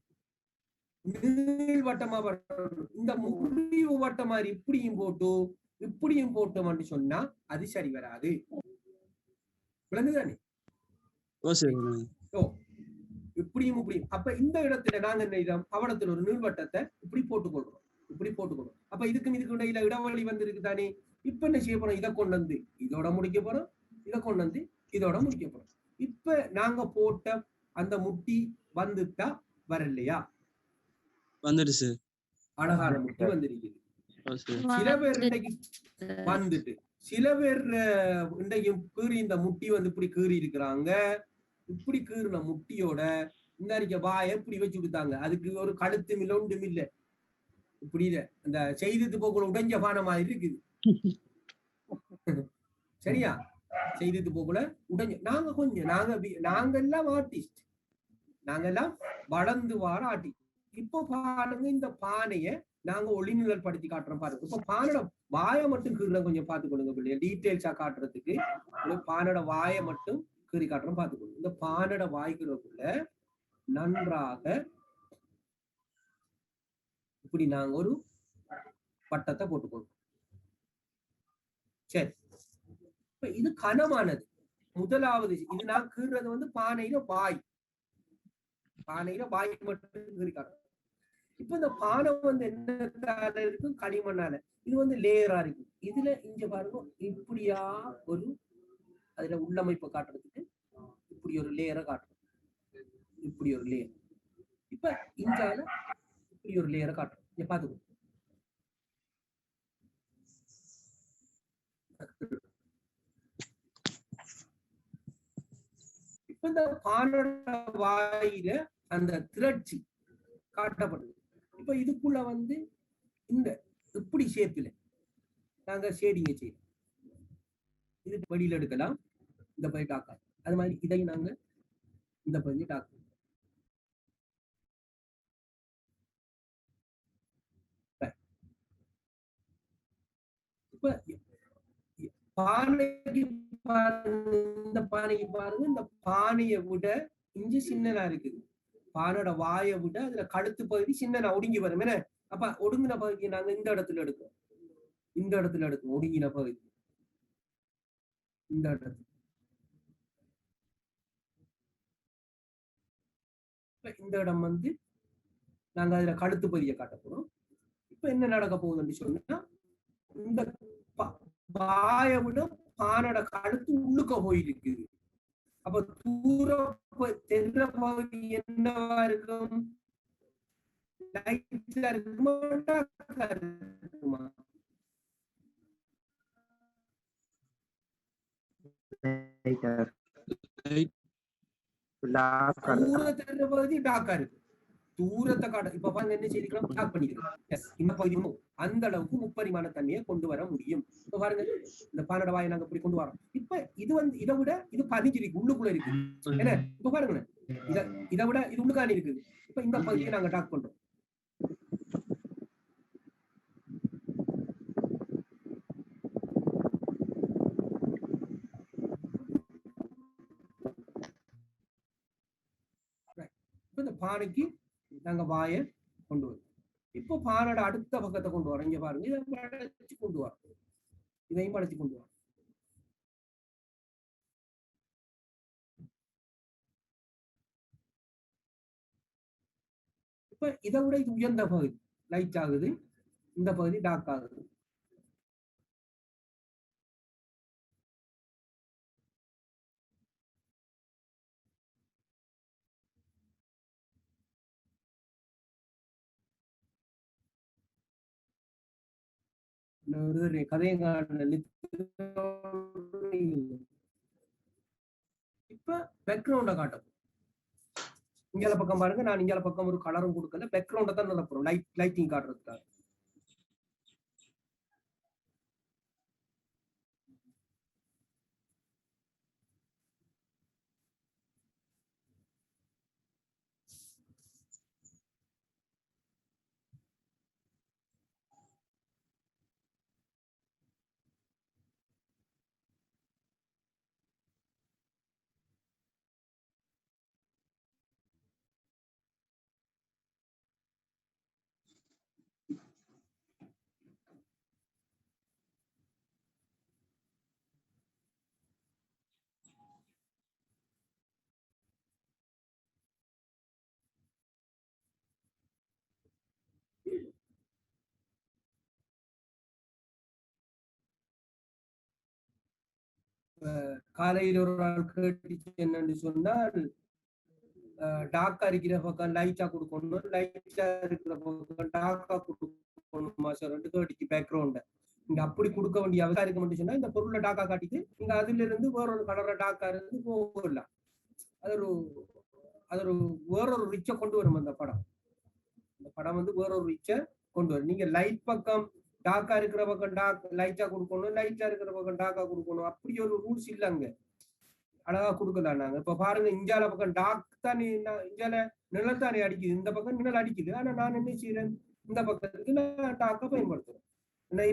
நீள் வட்டமா வரணும். இந்த முடிவு வட்டம் மாதிரி இப்படியும் போட்டோம்னு சொன்னா அது சரி வராது. விளங்குதானே? இப்படியும் இப்படியும். அப்ப இந்த இடத்துல நாங்க என்ன செய்தோம்? அவலத்துல ஒரு நீள்வட்டத்தை இப்படி போட்டுக்கொள்றோம். அப்ப இதுக்கும் இடையில இடைவெளி வந்து இருக்குதானே? இப்ப என்ன செய்ய போறோம்? இதை கொண்டு வந்து இதோட முடிக்க போறோம், இதை கொண்டு வந்து இதோட முடிக்க போறோம். இப்ப நாங்க போட்ட அந்த முட்டி வந்துட்டா வரலையா? வந்துடுச்சு. அழகான முட்டி வந்திருக்குது. சில பேர் இன்றைக்கு வந்துட்டு சில பேர் இன்றைக்கும் கீறி இந்த முட்டி வந்து இப்படி கீறி இருக்கிறாங்க. இப்படி கீறின முட்டியோட இந்த அறிக்கை வாயை இப்படி வச்சு கொடுத்தாங்க. அதுக்கு ஒரு கழுத்தும் இல்லை ஒன்றும் இல்லை. இப்படி அந்த செய்தித்து போக்குள்ள உடைஞ்ச பானை மாதிரி இருக்குது. சரியா? செய்தித்து போக்குள்ள உடைஞ்ச நாங்க எல்லாம் ஆர்டிஸ்ட், நாங்க எல்லாம் வளர்ந்து வார ஆர்டிஸ்ட். இப்ப பாருங்க இந்த பானைய நாங்க ஒளிநிழல் படுத்தி காட்டுறோம் பாருங்க. இப்ப பானோட வாயை மட்டும் கீறுற கொஞ்சம் பாத்துக்கொள்ளுங்க பிள்ளைய. டீட்டெயில்ஸா காட்டுறதுக்கு பானோட வாயை மட்டும் கீறி காட்டுறோம் பாத்துக்கொள்ளுங்க. இந்த பானோட வாய்க்குள்ள நன்றாக இப்படி நாங்க ஒரு வட்டத்தை போட்டுக்கொள்வோம். சரி, இப்ப இது கனமானது. முதலாவது இது நான் கீறுறது வந்து பானையில வாய் மட்டும் கீறி காட்டுறோம். இப்ப இந்த பானை வந்து என்னத்தால இருக்கும்? களிமண்ணால. இது வந்து லேயரா இருக்கு. இதுல இங்க பாருங்க இப்படியா ஒரு அதுல உள்ளமைப்பை காட்டுறதுக்கு இப்படி ஒரு லேயரை காட்டுறோம். இப்படி ஒரு லேயர். இப்ப இங்கால இப்படி ஒரு லேயரை காட்டுறோம். இங்க பாத்துக்கோ. இப்ப இந்த பானோட வாயில அந்த திரட்சி காட்டப்படுது. இப்ப இதுக்குள்ள வந்து இந்த இப்படி ஷேப்ல நாங்க ஷேடிங்க செய்யலாம். இது வெளியில எடுக்கலாம். இந்த பகுதி டாக்காது. அது மாதிரி இதையும் நாங்க இந்த பகுதி டாக்கு. இப்ப பானைக்கு பாருங்க, இந்த பானைக்கு பாருங்க, இந்த பானையை விட இஞ்சி சின்னதா இருக்குது. பானோட வாயை விட அதுல கழுத்து பகுதி சின்னதா ஒடுங்கி வரும். என்ன அப்ப ஒடுங்கின பகுதியை நாங்க இந்த இடத்துல எடுக்கிறோம். ஒடுங்கின பகுதி இந்த இடத்துல. இந்த இடம் வந்து நாங்க அதுல கழுத்து பகுதியை காட்ட போறோம். இப்ப என்ன நடக்க போகுதுன்னு சொன்னா இந்த வாயை விட பானோட கழுத்து உள்ளுக்க போயிருக்குது. அப்ப தூரம் தென்ற பகுதி என்னவா இருக்கும்? லைட்டா இருக்குமா டார்க்கா இருக்குமா? தூரம் தென்ற பகுதி டார்க்கா இருக்கு. தூரத்தை காட்ட இப்ப பாருங்க என்ன செய்திருக்கிறோம் டாக் பண்ணிருக்கோம். இந்த பகுதி அந்த அளவுக்கு முப்பரிமாண தன்மையை கொண்டு வர முடியும். இப்ப பாருங்க இந்த பானட வாயை நாங்க இப்படி கொண்டு வரோம். இப்ப இது வந்து இதை விட இது பதிஞ்சிருக்கு உள்ளுக்குள்ள இருக்கு என்ன. இப்ப பாருங்க இதை விட இது உள்ளுக்கான இருக்குது. இப்ப இந்த பகுதியை நாங்க டாக் பண்றோம். இந்த பானைக்கு நாங்க வாயை கொண்டு வரோம். இப்போ பானோட அடுத்த பக்கத்தை கொண்டு வரோம். இங்க பாருங்க இதை படைச்சு கொண்டு வரோம். இதையும் படைச்சு கொண்டு வரோம். இப்ப இதை விட இது உயர்ந்த பகுதி லைட் ஆகுது, இந்த பகுதி டார்க் ஆகுது. கதையும் இப்ப பேக்ரவுண்ட காட்டும். இங்கால பக்கம் பாருங்க, நான் இங்கால பக்கம் ஒரு கலரும் கொடுக்கல, பேக்ரவுண்ட தான் நிரப்புறோம் லைட்டிங் காட்டுறதுக்காக. காலையில் ஒரு நாள் கேட்டுச்சு என்னன்னு சொன்னால், டார்க்கா இருக்கிற பக்கம் லைட்டா கொடுக்கணும், லைட்டா இருக்கிற பக்கம் டார்க்கா கொடுக்கணுமா சார் கேட்டுச்சு பேக்ரவுண்ட. இங்க அப்படி கொடுக்க வேண்டிய அவசியம் இருக்க மட்டும் சொன்னா இந்த பொருளை டாக்கா காட்டிட்டு நீங்க அதுல இருந்து வேறொரு கலரை டாக்கா இருந்து போகலாம். அது ஒரு வேறொரு ரிச்சை கொண்டு வரும் அந்த படம். அந்த படம் வந்து வேறொரு ரிச்சை கொண்டு வரும். நீங்க லைட் பக்கம் டார்க்கா இருக்கிற பக்கம் டார்க் லைட்டா கொடுக்கணும், லைட்டா இருக்கிற பக்கம் டார்க்கா கொடுக்கணும், அப்படி ஒரு ரூல்ஸ் இல்லைங்க. அழகா கொடுக்கலாம் நாங்க. இப்ப பாருங்க இஞ்சால பக்கம் டார்க் தானே, இஞ்சால நிழல் தானே அடிக்குது, இந்த பக்கம் நிழல் அடிக்குது. ஆனா நான் என்ன செய்யறேன், இந்த பக்கத்துக்கு நான் டார்க்கா பயன்படுத்துறேன்.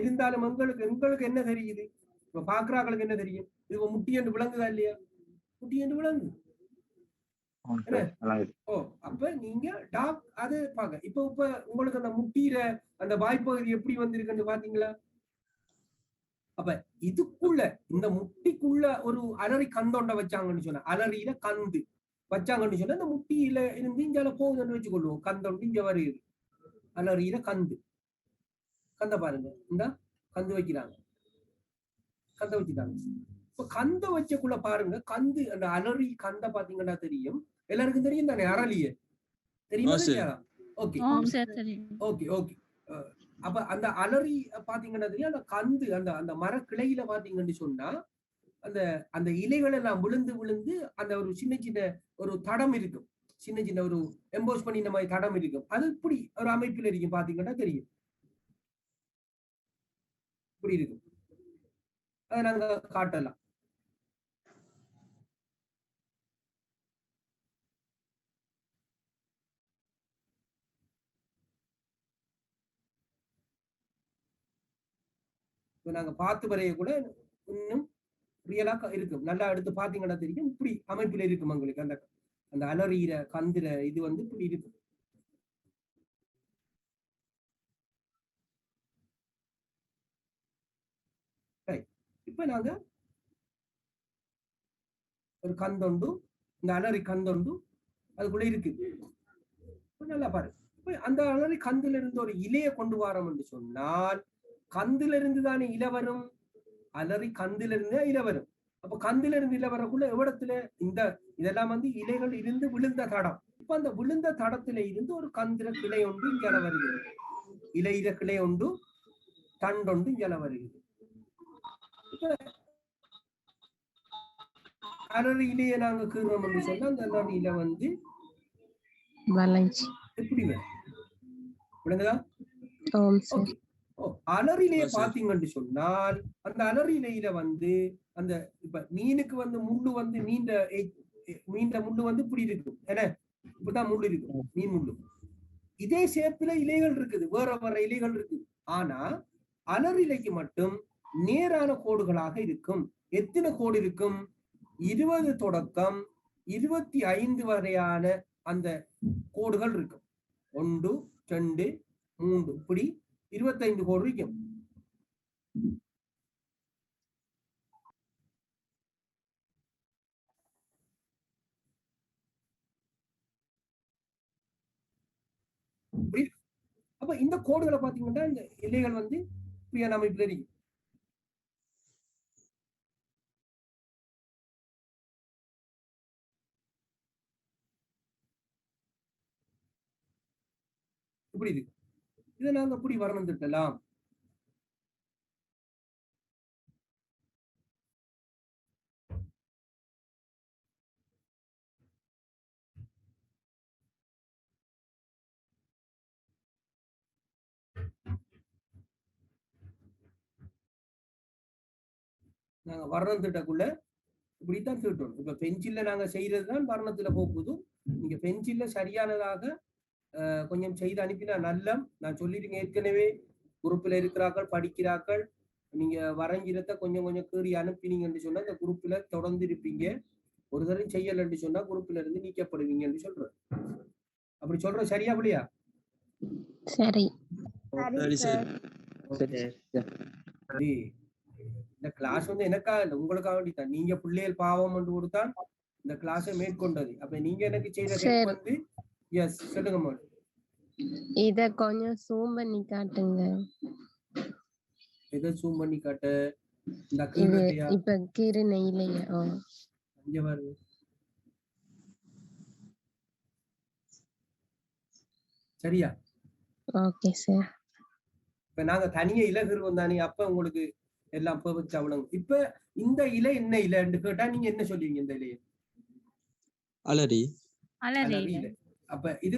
இருந்தாலும் எங்களுக்கு என்ன தெரியுது, இப்ப பாக்குறாங்களுக்கு என்ன தெரியும், இது முட்டி என்று விளங்குதா இல்லையா, முட்டி என்று விளங்கு. ஓ அப்ப நீங்க டாக் அது பாக்க இப்ப உங்களுக்கு அந்த முட்டியில அந்த வாய்ப்பகுதி எப்படி வந்திருக்குன்னு பாத்தீங்களா. அப்ப இதுக்குள்ள இந்த முட்டிக்குள்ள ஒரு அலறி கந்தொண்ட வச்சாங்கன்னு சொன்ன, அலறியில கந்து வச்சாங்கன்னு சொன்னா இந்த முட்டியில இருந்து இஞ்சால போகுதுன்னு வச்சு கொள்ளுவோம். கந்தொண்டு இங்க வருது, அலறியில கந்து பாருங்க, இந்த கந்து வைக்கிறாங்க, கந்த வச்சுட்டாங்க. இப்ப கந்த வச்சக்குள்ள பாருங்க, கந்து அந்த அலறி கந்த பாத்தீங்கன்னா தெரியும், எல்லாருக்கும் தெரியும் தானே அரளிய தெரியுமா? Okay okay okay. அப்ப அந்த அலறி பாத்தீங்கன்னா தெரியும், அந்த கந்து அந்த அந்த மரக்கிளையில பாத்தீங்கன்னு சொன்னா அந்த அந்த இலைகள் எல்லாம் விழுந்து விழுந்து அந்த ஒரு சின்ன சின்ன ஒரு தடம் இருக்கும், சின்ன சின்ன ஒரு எம்போஸ் பண்ணி இந்த மாதிரி தடம் இருக்கும். அது இப்படி ஒரு அமைப்பில் இருக்கும், பாத்தீங்கன்னா தெரியும் இப்படி இருக்கும். அதை நாங்க காட்டலாம். நாங்க பார்த்து வரைய கூட இன்னும் ரியலா இருக்கும், நல்லா எடுத்து பாத்தீங்கன்னா தெரியும் இப்படி அமைப்புல இருக்கும் உங்களுக்கு. அந்த அந்த அலறியிற கந்திர இது வந்து இப்படி இருக்கும். இப்ப நாங்க ஒரு கந்தொண்டு, இந்த அலறி கந்தொண்டு அதுக்குள்ள இருக்கு, நல்லா பாரு. அந்த அலறி கந்துல இருந்து ஒரு இலையை கொண்டு வரோம் என்று சொன்னால், கந்துல இருந்து தானே இலை வரும், அலறி கந்துல இருந்து இலை வரும். அப்ப கந்துல இருந்து இலை வரக்குள்ள எவ்விடத்துல இந்த இதெல்லாம் வந்து இலைகள் இருந்து விழுந்த தடம். இப்ப அந்த விழுந்த தடத்துல இருந்து ஒரு கந்திர கிளை ஒன்று இங்கே வருகிறது, இலையில கிளை ஒன்று தண்டொண்டு இங்கே வருகிறது. இப்ப அலறி இலையை நாங்க கீறோம் என்று சொன்னா அந்த அலறியில வந்து வளைஞ்சி. எப்படி வரும் விளங்குதா? ஆம் சார். ஓகே. அலறிலைய ஓ, சரி. பாத்தீங்கன்னு சொன்னால் அந்த அலறிலையில வந்து அந்த இப்ப மீனுக்கு வந்து முள்ளு வந்து நீண்ட முள்ளு வந்து இப்படி இருக்கும் என்ன, இப்படிதான் முள்ளு இருக்கும் மீன் முள்ளு. இதே ஷேப்ல இலைகள் இருக்குது, வேற வேற இலைகள் இருக்குது. ஆனா அலறிலைக்கு மட்டும் நேரான கோடுகளாக இருக்கும். எத்தனை கோடு இருக்கும்? 20 தொடக்கம் 25 வரையான அந்த கோடுகள் இருக்கும். 1 2 3 இப்படி 25 கோடு இருக்கும். அப்ப இந்த கோடுகளை பாத்தீங்கன்னா இந்த இலைகள் வந்து இப்படியான அமைப்புல இருக்கு. இப்படி இருக்கு. இதை நாங்க எப்படி வர்ணம் திட்டலாம்? நாங்க வர்ணம் திட்டக்குள்ள இப்படித்தான் தீட்டணும். இப்ப பென்சில்ல நாங்க செய்யறதுதான் வர்ணத்துல போகுது. நீங்க பென்சில்ல சரியானதாக கொஞ்சம் செய்து அனுப்பினா நல்ல. நான் சொல்லிருக்கேன் ஏற்கனவே, குரூப்ல இருக்கிறார்கள் படிக்கிறார்கள், நீங்க வரைஞ்சிரத்தை கொஞ்சம் கொஞ்சம் கீறி அனுப்பினீங்கன்னு சொன்னா இந்த குரூப்ல தொடர்ந்து இருப்பீங்க. ஒரு தடவை செய்யலன்னு சொன்னா குரூப்ல இருந்து நீக்கப்படுவீங்கன்னு சொல்றேன். அப்படி சொல்றேன், சரியா அப்படியா? சரி. சரி சார். சரி. இந்த கிளாஸ் வந்து எனக்கா இல்ல, உங்களுக்காக வேண்டித்தான். நீங்க பிள்ளைகள் பாவம் என்று கொடுத்தான் இந்த கிளாஸை மேற்கொண்டது. அப்ப நீங்க எனக்கு செய்த ஹெல்ப் வந்து எஸ் சொல்லுங்க மேடம். இத கொஞ்சம் ஜூம் பண்ணி காட்டுங்க. எதை ஜூம் பண்ணி காட்ட? இந்த இது கீழத்தையா? இப்ப கீரனை இல்லையா? இங்க பாருங்க. சரியா? Okay sir. இப்ப நாங்க தனியா இலகுருவம் தானே, அப்ப உங்களுக்கு எல்லாம் பெர்ஃபெக்ட் அவ்வளவு. இப்ப இந்த இலை என்ன இலைன்னு கேட்டா நீங்க என்ன சொல்லுவீங்க? இந்த இலையை அலரி. அலரி இலை. அப்ப இது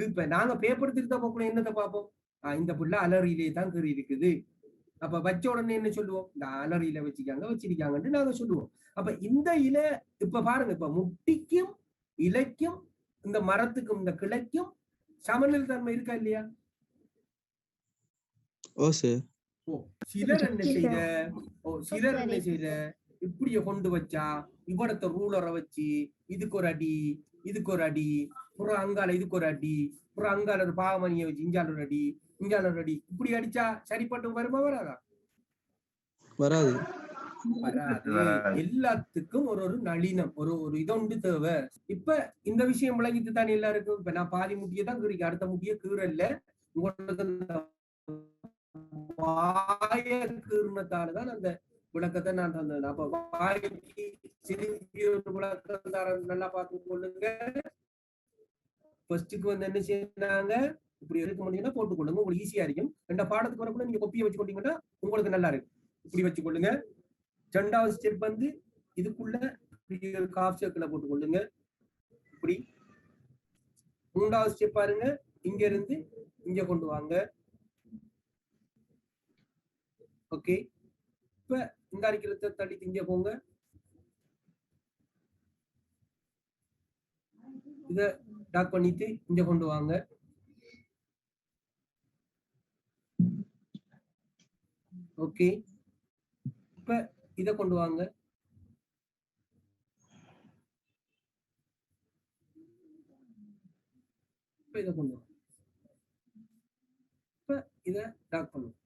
இப்ப நாங்க பேப்பர் திருத்த போக்குள்ள என்னத்தை பார்ப்போம்? இந்த புள்ள அலறியிலே தான் கீறி இருக்குது. அப்ப வச்ச உடனே என்ன சொல்லுவோம்? இந்த அலறியில வச்சிருக்காங்கன்னு நாங்க சொல்லுவோம். அப்ப இந்த இலை இப்ப பாருங்க, இப்ப முட்டிக்கும் இலைக்கும் இந்த மரத்துக்கும் இந்த கிளைக்கும் சமநிலை தன்மை இருக்கா இல்லையா? ஓ சார். சிலர் என்ன செய்த இப்படிய கொண்டு வச்சா இவடத்தை ரூலரை வச்சு இதுக்கு ஒரு அடி, இதுக்கு ஒரு அடி, புறம் அங்கால இதுக்கு ஒரு அடி, புறம் அங்கால ஒரு பாவமணியை வச்சு இஞ்சால ஒரு அடி, இஞ்சால ஒரு அடி, இப்படி அடிச்சா சரிப்பட்டு வருமா வராதா? வராது. எல்லாத்துக்கும் ஒரு ஒரு நளினம், ஒரு ஒரு இதொண்டு தேவை. இப்ப இந்த விஷயம் விளங்கிட்டு தானே எல்லாருக்கும். இப்ப நான் பாதி முட்டியை தான் கீறிக்க, அடுத்த முட்டியை கீறல்ல. உங்களுக்கு வாய கீர்ணத்தாலதான் அந்த விளக்கத்தை நான் தந்தேன். அப்ப வாய்க்கு திருப்பி ஒரு விளக்கம் தர நல்லா பார்த்து கொள்ளுங்க. ஃபர்ஸ்டுக்கு வந்து என்ன செய்யறாங்க, இப்படி எடுக்க முடியும்னா போட்டுக்கொள்ளுங்க, உங்களுக்கு ஈஸியா இருக்கும். ரெண்டு பாடத்துக்கு வரக்குள்ள நீங்க கொப்பியை வச்சு கொண்டீங்கன்னா உங்களுக்கு நல்லா இருக்கும். இப்படி வச்சு கொள்ளுங்க. ரெண்டாவது ஸ்டெப் வந்து இதுக்குள்ள காஃப் சர்க்கிளை போட்டு கொள்ளுங்க. இப்படி மூன்றாவது ஸ்டெப் பாருங்க, இங்க இருந்து இங்க கொண்டு வாங்க. ஓகே. இப்ப இந்த அடிக்கிறத தள்ளி இங்க போங்க. இத டாக் பண்ணிட்டு இங்க கொண்டு வாங்க. ஓகே. இப்ப இத கொண்டு வாங்க. இப்ப இத கொண்டு வாங்க. இப்ப இத டாக் பண்ணுங்க.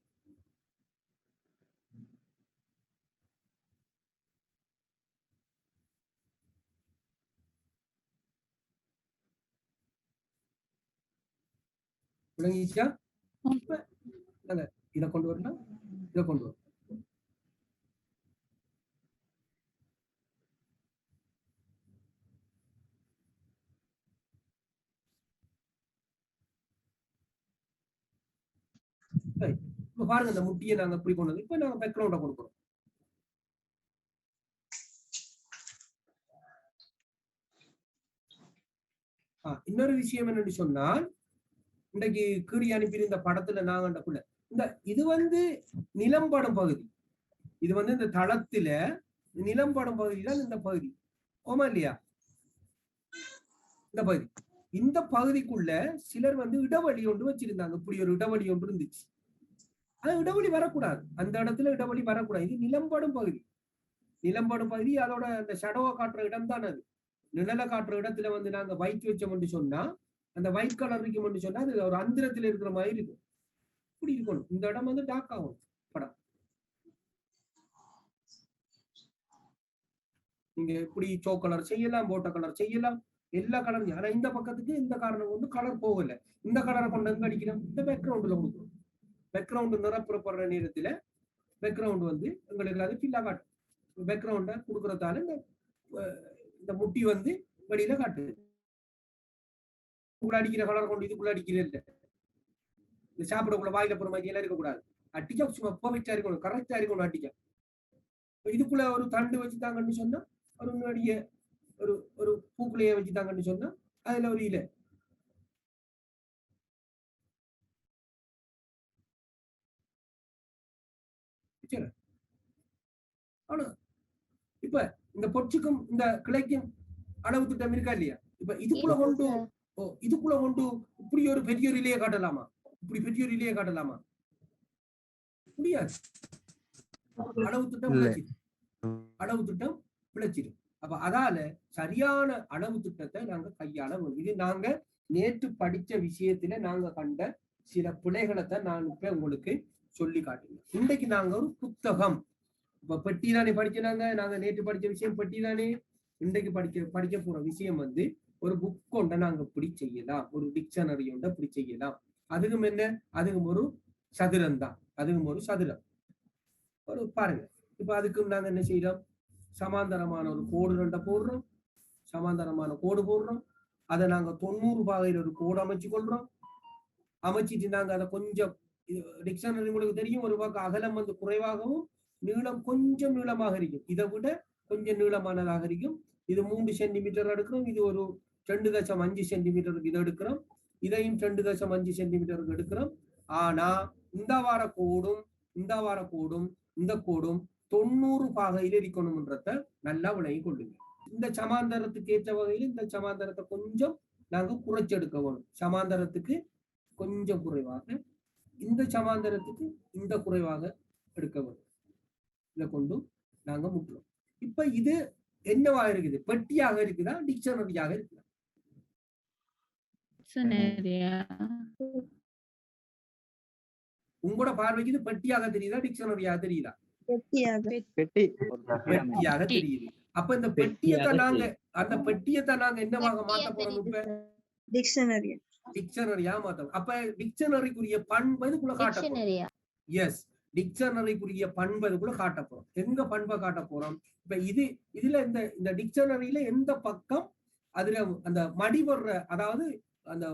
விளங்கிச்சா? இப்ப இத கொண்டு வரலாம், இத கொண்டு வரலாம். இப்ப பாருங்க, இந்த முட்டியை நாங்க இப்படி கொண்டு இப்ப நாங்க பேக்ரவுண்ட கொடுக்குறோம். இன்னொரு விஷயம் என்னன்னு சொன்னால் இன்றைக்கு கீறி அனுப்பியிருந்த படத்துல நாங்கண்டக்குள்ள இந்த இது வந்து நிலம்படும் பகுதி. இது வந்து இந்த தளத்துல நிலம்படும் பகுதி தான் இந்த பகுதி. ஓமா இல்லையா? இந்த பகுதி, இந்த பகுதிக்குள்ள சிலர் வந்து இடவழி ஒன்று வச்சிருந்தாங்க. இப்படி ஒரு இடவழி ஒன்று இருந்துச்சு. அது இடவழி வரக்கூடாது, அந்த இடத்துல இடவழி வரக்கூடாது. இது நிலம்படும் பகுதி. நிலம்படும் பகுதி அதோட அந்த ஷடோவை காட்டுற இடம் தான் அது. நிழலை காட்டுற இடத்துல வந்து நாங்க வைட் வச்சோம்னு சொன்னா, அந்த ஒயிட் கலர் இருக்கும்னு சொன்னா அது ஒரு அந்திரத்துல இருக்கிற மாதிரி இருக்கும். இப்படி இருக்கணும். இந்த இடம் வந்து டார்க் ஆகும் படம். நீங்க இப்படி சோ கலர் செய்யலாம், போட்ட கலர் செய்யலாம், எல்லா கலரும். ஆனா இந்த பக்கத்துக்கு இந்த காரணம் வந்து கலர் போகல. இந்த கலரை கொண்டு எங்க அடிக்கணும்? இந்த பேக்ரவுண்ட்ல கொடுக்கணும். பேக்ரவுண்ட் நிரப்புறப்படுற நேரத்துல பேக்ரவுண்ட் வந்து எங்களுக்கு அது ஃபில்லா காட்டும். பேக்ரவுண்ட கொடுக்கறதால இந்த முட்டி வந்து வெளியில காட்டுது. அடிக்கிற கலர் கொண்டு இதுக்குள்ள அடிக்கிறது இல்லை. இந்த சாப்பிடக்குள்ள வாயில போற மாதிரி எல்லாம் இருக்கக்கூடாது. அட்டிக்கா சும்மா பர்ஃபெக்டா இருக்கணும், கரெக்டா இருக்கணும் அட்டிக்கா. இதுக்குள்ள ஒரு தண்டு வச்சுட்டாங்கன்னு சொன்னா, ஒரு முன்னாடியே ஒரு ஒரு பூக்குள்ளைய வச்சுட்டாங்கன்னு சொன்னா அதுல ஒரு இலை. ஆனா இப்ப இந்த பொச்சுக்கும் இந்த கிளைக்கும் அளவு திட்டம் இருக்கா இல்லையா? இப்ப இதுக்குள்ள கொண்டு இப்படி ஒரு பெரிய ஒரு இலையை காட்டலாமா? இப்படி பெரிய ஒரு இலையை காட்டலாமா? முடியாது. அளவு திட்டம் பிழைச்சிடும். அப்ப அதால சரியான அளவு திட்டத்தை நாங்க கையாள வேண்டும். இது நாங்க நேற்று படிச்ச விஷயத்துல நாங்க கண்ட சில பிழைகளை தான் நான் இப்ப உங்களுக்கு சொல்லி காட்டுங்க. இன்றைக்கு நாங்க ஒரு புத்தகம், இப்ப பெட்டி தானே படிக்கிறாங்க. நாங்க நேற்று படிச்ச விஷயம் பெட்டி தானே. இன்றைக்கு படிக்க போற விஷயம் வந்து ஒரு புக் கொண்ட நாங்க இப்படி செய்யலாம், ஒரு டிக்ஷனரி கொண்ட இப்படி செய்யலாம். அதுக்கும் என்ன, அதுக்கும் ஒரு சதுரம் தான். அதுக்கும் ஒரு சதுரம். ஒரு பாருங்க, இப்ப அதுக்கும் நாங்க என்ன செய்யறோம்? சமாந்தரமான ஒரு கோடு ரெண்ட போடுறோம். சமாந்தரமான கோடு போடுறோம். அதை நாங்க 90 பாகையில் ஒரு கோடு அமைச்சு கொள்றோம். அமைச்சிட்டு நாங்க அதை கொஞ்சம், டிக்ஷனரி உங்களுக்கு தெரியும், ஒரு பக்கம் அகலம் வந்து குறைவாகவும் நீளம் கொஞ்சம் நீளமாக இருக்கும். இதை விட கொஞ்சம் நீளமானதாக இருக்கும். இது 3 சென்டிமீட்டர் எடுக்கிறோம். இது ஒரு 2.5 சென்டிமீட்டருக்கு இதை எடுக்கிறோம். இதையும் 2.5 சென்டிமீட்டருக்கு எடுக்கிறோம். ஆனா இந்த வார கோடும் இந்த கோடும் 90 பாகையில் இருக்கணும்ன்றத நல்லா விளங்கி கொள்ளுங்க. இந்த சமாந்தரத்துக்கு ஏற்ற வகையில் இந்த சமாந்தரத்தை கொஞ்சம் நாங்க குறைச்செடுக்க வேணும். சமாந்தரத்துக்கு கொஞ்சம் குறைவாக, இந்த சமாந்தரத்துக்கு இந்த குறைவாக எடுக்க வேணும். இதை கொண்டு நாங்க முட்டுறோம். இப்ப இது என்னவா இருக்குது? பெட்டியாக இருக்குதா, டிக்ஷனரியாக இருக்குதா? உங்களோட பார்வைக்கு இது பெட்டியாக தெரியுதா, டிக்ஷனரியாக தெரியுதா? பெட்டியாக தெரியுது. அப்ப இந்த பெட்டியத்தான் நாங்க, அந்த பெட்டியத்தான் நாங்க என்னவாக மாத்த போறோம்? இப்ப டிக்ஷனரியா மாத்தோம். அப்ப டிக்ஷனரிக்குரிய பண்பு இதுக்குள்ள காட்ட போறோம். எஸ், டிக்ஷனரிக்குரிய பண்பு இதுக்குள்ள காட்ட போறோம். எங்க பண்பை காட்ட போறோம்? இப்ப இதுல இந்த டிக்ஷனரியில எந்த பக்கம் அதுல அந்த மடிவர்ற, அதாவது அந்த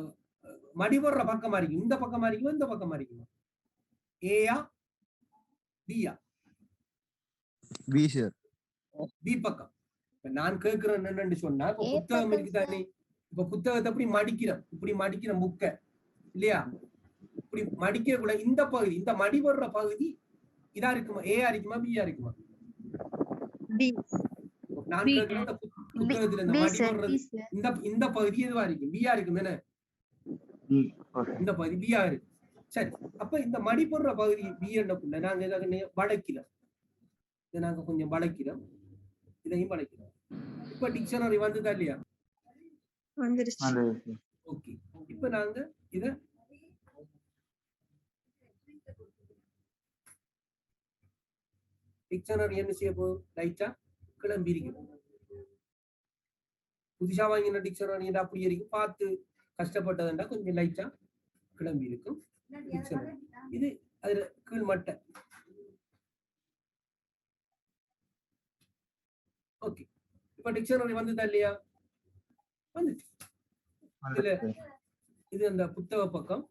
மடிவர்ற பக்கமா இருக்கும், இந்த பக்கமா இருக்குமா இந்த பக்கமா இருக்குமா? ஏயா பியா? B sir. பி பக்கம். நான் கேட்கிறேன் என்னன்னு சொன்னா, இப்ப புத்தகம் இருக்குதானே, இப்ப புத்தகத்தை இப்படி மடிக்கிறோம் புக்க இல்லையா? இப்படி மடிக்கக்குள்ள இந்த பகுதி, இந்த மடிவர்ற பகுதி இதா இருக்குமா, ஏயா இருக்குமா பியா இருக்குமா? நான் கேட்கிறேன், இந்த புத்தகத்துல இந்த மடிவர்றது இந்த பகுதி எதுவா இருக்கும்? பியா இருக்கும் தானே? இந்த பகுதி பியா இருக்கு. சரி, அப்ப இந்த மடிப்படுற பகுதி பி என்னக்குள்ள நாங்க ஏதாவது வளைக்கிறோம். இதை நாங்க கொஞ்சம் வளைக்கிறோம், இதையும் வளைக்கிறோம். இப்ப டிக்ஷனரி வந்துதா இல்லையா? ஓகே. இப்ப நாங்க இத டிக்ஷனரி என்ன செய்ய போகுது? லைட்டா கிளம்பி இருக்கு. புதுசா வாங்கின டிக்ஷனரி அப்படி இருக்கு, பார்த்து கஷ்டப்பட்டதுண்டா கொஞ்சம் லைட்டா கிளம்பி இருக்கும் டிக்ஷனரி. இது அதுல கீழ் மட்டை. ஓகே. இப்ப டிக்ஷனரி வந்துதா இல்லையா? வந்துச்சு. இதுல இது அந்த புத்தக பக்கம்.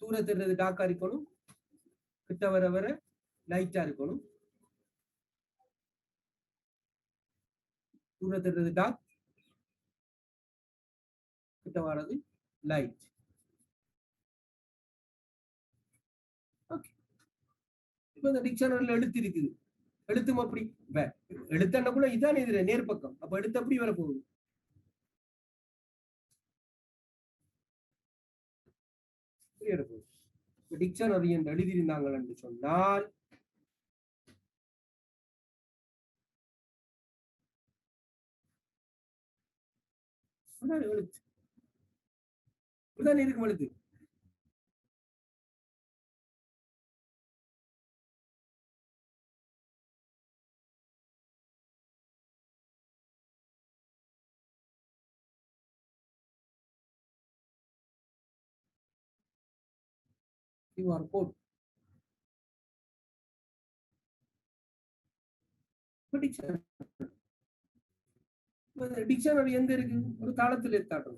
தூரத்துல டாக்கா இருக்கணும், கிட்ட வர லைட்டா இருக்கணும். தூரத்துல டாக், கிட்ட வர்றது லைட். ஓகே, இப்போ இந்த டிக்ஷனரியில் எழுத்து இருக்குது. எழுத்தும் அப்படி எழுத்தன்னா கூட இதான் இதுல நேர்பக்கம். அப்ப எழுத்து அப்படி வரப்போகுது. டிக்ஷனரி என்று எழுதியிருந்தாங்க என்று சொன்னால் எழுத்து இப்படிதான் இருக்கும். எழுத்து QR code. டிக்ஷனரி எங்க இருக்கு? ஒரு தாளத்தில் இருக்காட்டும்.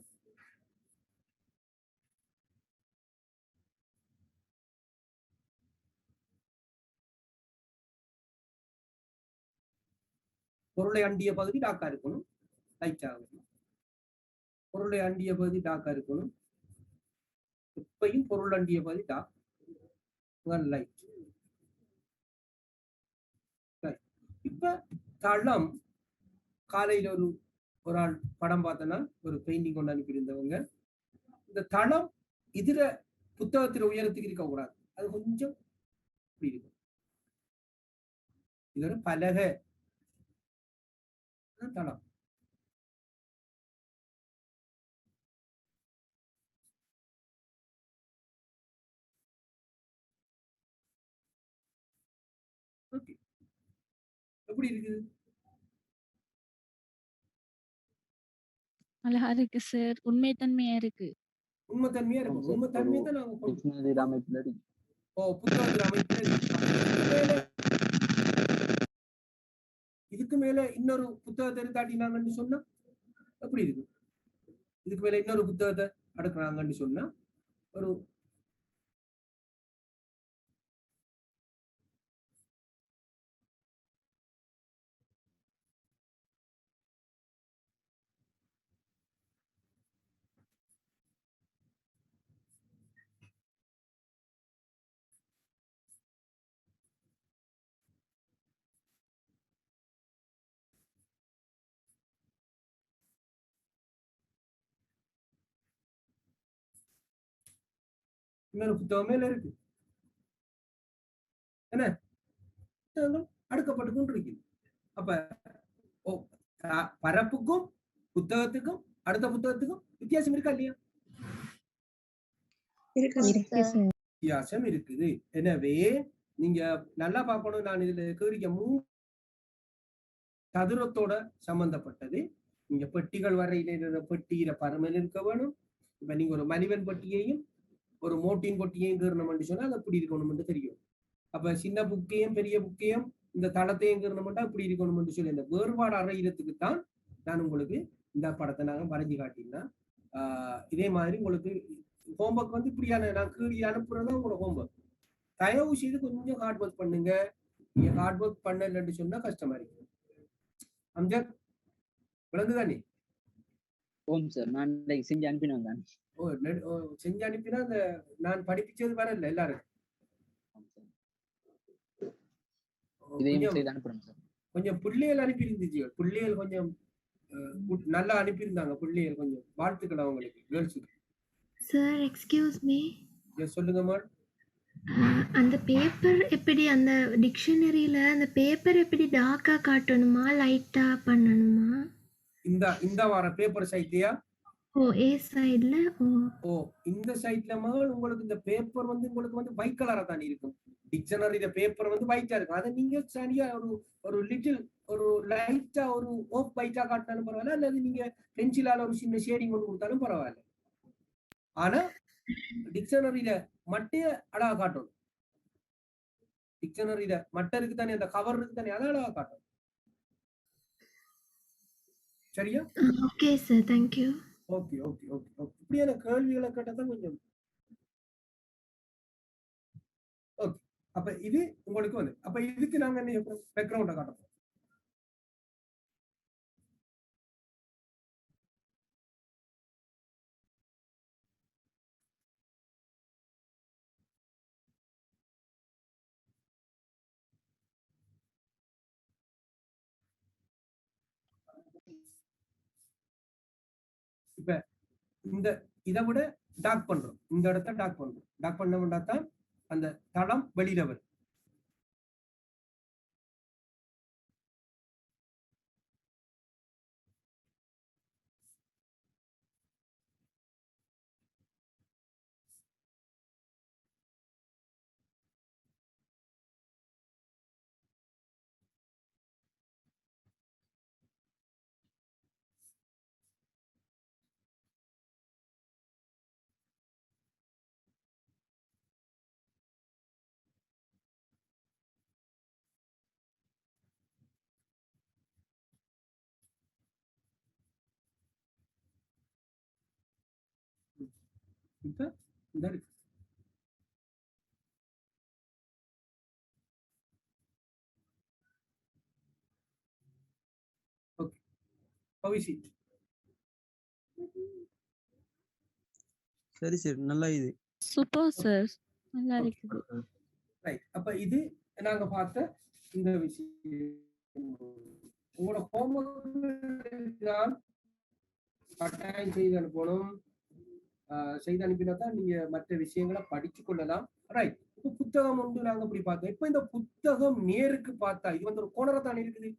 பொருளை அண்டிய பகுதி டாக்கா இருக்கணும், லைட்டா இருக்கணும். பொருளை அண்டிய பகுதி டாக்கா இருக்கணும். எப்பையும் பொருள் அண்டிய பகுதி டாக் லைட். இப்ப தளம் காலையில ஒரு ஆள் படம் பார்த்தனா ஒரு பெயிண்டிங் கொண்டு அனுப்பியிருந்தவங்க, இந்த தளம் இதுல புத்தகத்துல உயரத்துக்கு இருக்க கூடாது, அது கொஞ்சம் இப்படி இருக்கும். இது ஒரு பலகை தளம். ஓகே, எப்படி இருக்குது? அழகா இருக்கு சார். உண்மைத்தன்மையா இருக்கு. உண்மைத்தன்மையா இருக்கும். உண்மைத்தன்மையை தான் நாங்க டிக்ஷனரி அமைப்புல இருக்கு. புத்தகத்துல அமைப்புல இதுக்கு மேல இன்னொரு புத்தகத்தை காட்டினாங்கன்னு சொன்னா எப்படி இருக்கு? இதுக்கு மேல இன்னொரு புத்தகத்தை அடுக்குறாங்கன்னு சொன்னா ஒரு இன்னொரு புத்தகம் மேல இருக்கு. என்ன புத்தகங்கள் அடுக்கப்பட்டு கொண்டு இருக்குது. அப்ப பரப்புக்கும் புத்தகத்துக்கும் அடுத்த புத்தகத்துக்கும் வித்தியாசம் இருக்கா இல்லையா? வித்தியாசம் இருக்குது. எனவே நீங்க நல்லா பார்க்கணும். நான் இதுல கேட்க சதுரத்தோட சம்பந்தப்பட்டது. நீங்க பெட்டிகள் வரையில பெட்டியில பருமன் இருக்க வேணும். இப்ப நீங்க ஒரு மனிதன் பெட்டியையும் ஒரு மோட்டின் பொட்டியையும் கீறணும் சொன்னா அது அப்படி இருக்கணும் தெரியும். அப்ப சின்ன புக்கையும் பெரிய புக்கையும் இந்த தளத்தையும் கீறணும் அப்படி இருக்கணும் சொல்லி இந்த வேறுபாடு அறையிறதுக்கு தான் நான் உங்களுக்கு இந்த படத்தை நாங்க வரைஞ்சி காட்டினா. இதே மாதிரி உங்களுக்கு ஹோம்ஒர்க் வந்து இப்படியான நான் கீழி அனுப்புறதா உங்களோட ஹோம்ஒர்க். தயவு செய்து கொஞ்சம் ஹார்ட் ஒர்க் பண்ணுங்க. நீங்க ஹார்ட் ஒர்க் பண்ணலன்னு சொன்னா கஷ்டமா இருக்கு. அம்ஜத் விளங்குதானே? ஓம் சார், நான் செஞ்சு அனுப்பினேன் தான். செஞ்சு அனுப்பினா அந்த நான் படிப்பிச்சது வரல எல்லாரும். கொஞ்சம் பிள்ளைகள் அனுப்பி இருந்துச்சு. பிள்ளைகள் கொஞ்சம் நல்லா அனுப்பியிருந்தாங்க. பிள்ளைகள் கொஞ்சம் வாழ்த்துக்கள் அவங்களுக்கு கேர்ள்ஸுக்கு. Sir excuse me. சொல்லுங்க மேம். அந்த பேப்பர் எப்படி அந்த டிக்ஷனரியில அந்த பேப்பர் எப்படி டார்க்கா காட்டணுமா லைட்டா பண்ணணுமா? இந்த வார பேப்பர் சைட்லயா? ஏ சைடுல. இந்த சைட்ல மகள் உங்களுக்கு இந்த பேப்பர் வந்து உங்களுக்கு வந்து ஒயிட் கலரா தான் இருக்கும். டிக்ஷனரியில பேப்பர் வந்து ஒயிட்டா இருக்கும். அதை நீங்க சரியா ஒரு லிட்டில் ஒரு லைட்டா ஒரு ஆஃப் ஒயிட்டா காட்டினாலும் பரவாயில்ல, அல்லது நீங்க பென்சிலால ஒரு சின்ன ஷேடிங் கொண்டு கொடுத்தாலும் பரவாயில்ல. ஆனா டிக்ஷனரியில மட்டைய அழகா காட்டணும். டிக்ஷனரியில மட்டை இருக்கு தானே, அந்த கவர் இருக்கு தானே, அதை அழகா காட்டணும். சரியா? Okay sir, thank you. Okay okay okay okay. இப்படியான கேள்விகளை கேட்டதான் கொஞ்சம் ஓகே. அப்ப இது உங்களுக்கு வந்து அப்ப இதுக்கு நாங்க என்ன பேக்ரவுண்ட காட்டணும். இப்ப இந்த இதை விட டாக் பண்றோம், இந்த இடத்த டாக் பண்றோம். டாக் பண்ணோம்னா தான் அந்த தளம் வெளியில வரும். இப்ப இந்த இருக்கு. Okay, how is it? சரி சார், நல்லா இது. Super sir. நல்லா இருக்குது. ரைட். அப்ப இது நாங்க பார்த்த இந்த விஷயம். உங்களோட ஹோம்வொர்க் கட்டாயம் செய்து அனுப்பணும். செய்து அனுப்பினா தான் நீங்க மற்ற விஷயங்களை படிச்சு கொள்ளலாம். ரைட். இப்ப புத்தகம் ஒன்று நாங்க இப்படி பார்த்தோம். இப்ப இந்த புத்தகம் நேருக்கு பார்த்தா இது வந்து ஒரு கோணரை தான் இருக்குது.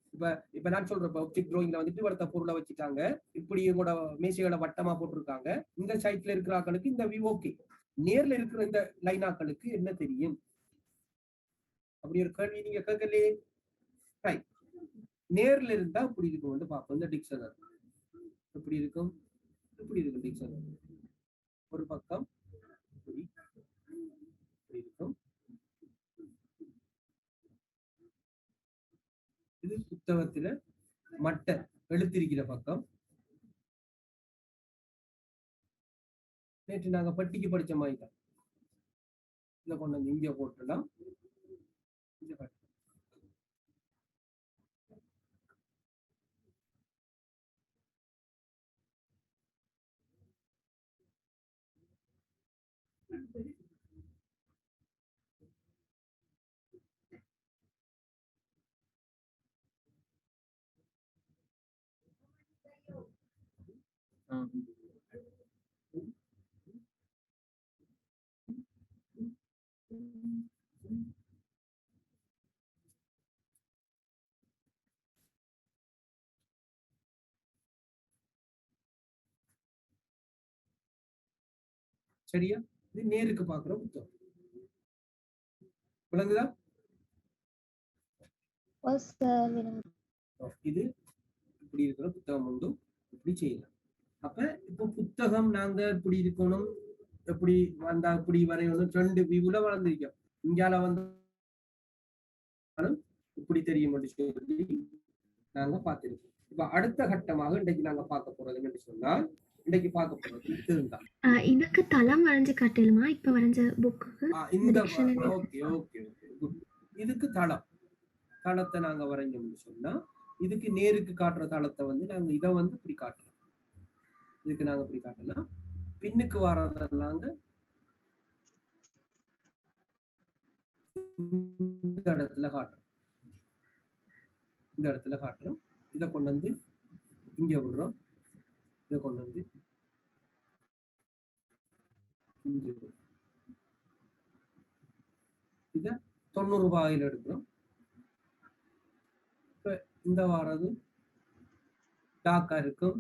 இப்ப நான் சொல்றேன், ஆப்ஜெக்ட் ட்ராயிங்ல வந்துட்டு வளர்த்த பொருளை வச்சுட்டாங்க, இப்படி உங்களோட மேசைகளை வட்டமா போட்டிருக்காங்க. இந்த சைட்ல இருக்கிற ஆக்களுக்கு இந்த வியூ ஓகே, நேர்ல இருக்கிற இந்த லைன் ஆக்களுக்கு என்ன தெரியும்? அப்படி ஒரு கேள்வி நீங்க கேட்கலையே. ரைட். நேர்ல இருந்தா இப்படி இருக்கும் வந்து பார்ப்போம். இந்த டிக்ஷனரி எப்படி இருக்கும்? இப்படி இருக்கும் டிக்ஷனரி. ஒரு பக்கம் இப்படி இருக்கும். இது புத்தகத்துல மட்ட எழுத்திருக்கிற பக்கம். நேற்று நாங்க பட்டிக்கு படிச்ச மாதிரி தான். இதை கொண்டு வந்து இங்க போட்டுடலாம். சரியா? இது நேருக்கு பாக்குற புத்தகம். விளங்குதா? இது இப்படி இருக்கிற புத்தகம் உண்டு, இப்படி செய்யலாம். அப்ப இப்போ புத்தகம் நாங்க இப்படி இருக்கணும், எப்படி வந்தா இப்படி வரையணும், 2 வியூல வளர்ந்துருக்கோம். இங்கால வந்து இப்படி தெரியும் சொல்லி நாங்க பார்த்திருக்கோம். இப்ப அடுத்த கட்டமாக இன்றைக்கு நாங்க பார்க்க போறது என்று சொன்னால், இன்றைக்கு பார்க்க போறது இதுதான். இதுக்கு தளம் வரைஞ்சு காட்டலுமா? இப்ப வரைஞ்ச புக்கு இந்த ஓகே ஓகே ஓகே குட். இதுக்கு தளத்தை நாங்க வரைஞ்சோம்னு சொன்னா, இதுக்கு நேருக்கு காட்டுற தளத்தை வந்து நாங்க இதை வந்து இப்படி காட்டுறோம். இதுக்கு நாங்க இப்படி காட்டலாம். பின்னுக்கு வர்றத நாங்க இந்த இடத்துல காட்டுறோம். இந்த இடத்துல காட்டுறோம். இதை கொண்டு வந்து இங்க விடுறோம். இதை கொண்டு வந்து இங்க விடுறோம். இத 90 ரூபாயில எடுக்கிறோம். இப்ப இந்த வாரது டாக்கா இருக்கும்.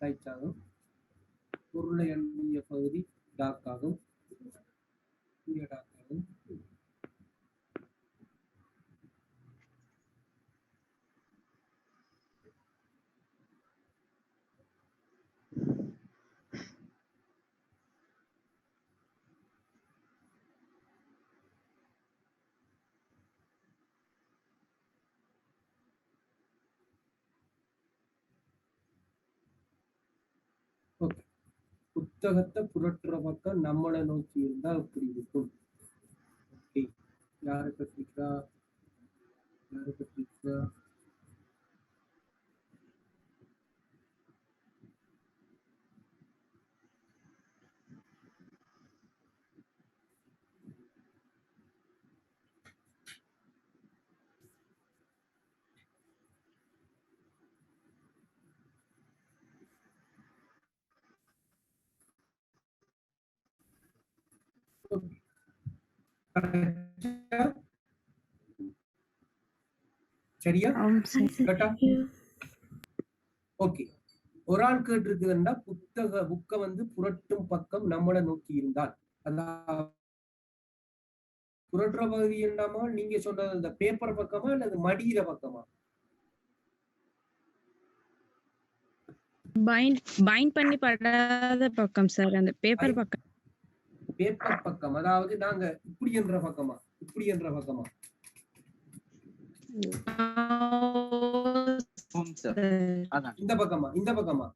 லைட் ஆகும். பொருளை எண்ணிய பகுதி டார்க் ஆகும். இங்க டார்க் ஆகும். ஓகே. புத்தகத்தை புரட்டுற பக்கம் நம்மளை நோக்கி இருந்தா அப்படி இருக்கும். ஓகே. யாரு கத்திரிக்கா? யாரு கத்திரிக்கா? சரியா? ஆம் சார். கேட்டா? Thank you. ஓகே. ஒரு ஆள் கேட்டிருக்குதுன்னா புக்க வந்து புரட்டும் பக்கம் நம்மளை நோக்கி இருந்தால், அதாவது புரட்டுற பகுதி என்னமா நீங்க சொன்னது இந்த பேப்பர் பக்கமா அல்லது மடியிற பக்கமா? பைண்ட் பண்ணி படாத பக்கம் சார், அந்த பேப்பர் பக்கம். பேப்பர் பக்கம், அதாவது நாங்க இப்படி என்ற பக்கமா, இப்படி என்ற பக்கமா? ஓம் சார். அதான். இந்த பக்கமா, இந்த பக்கமா?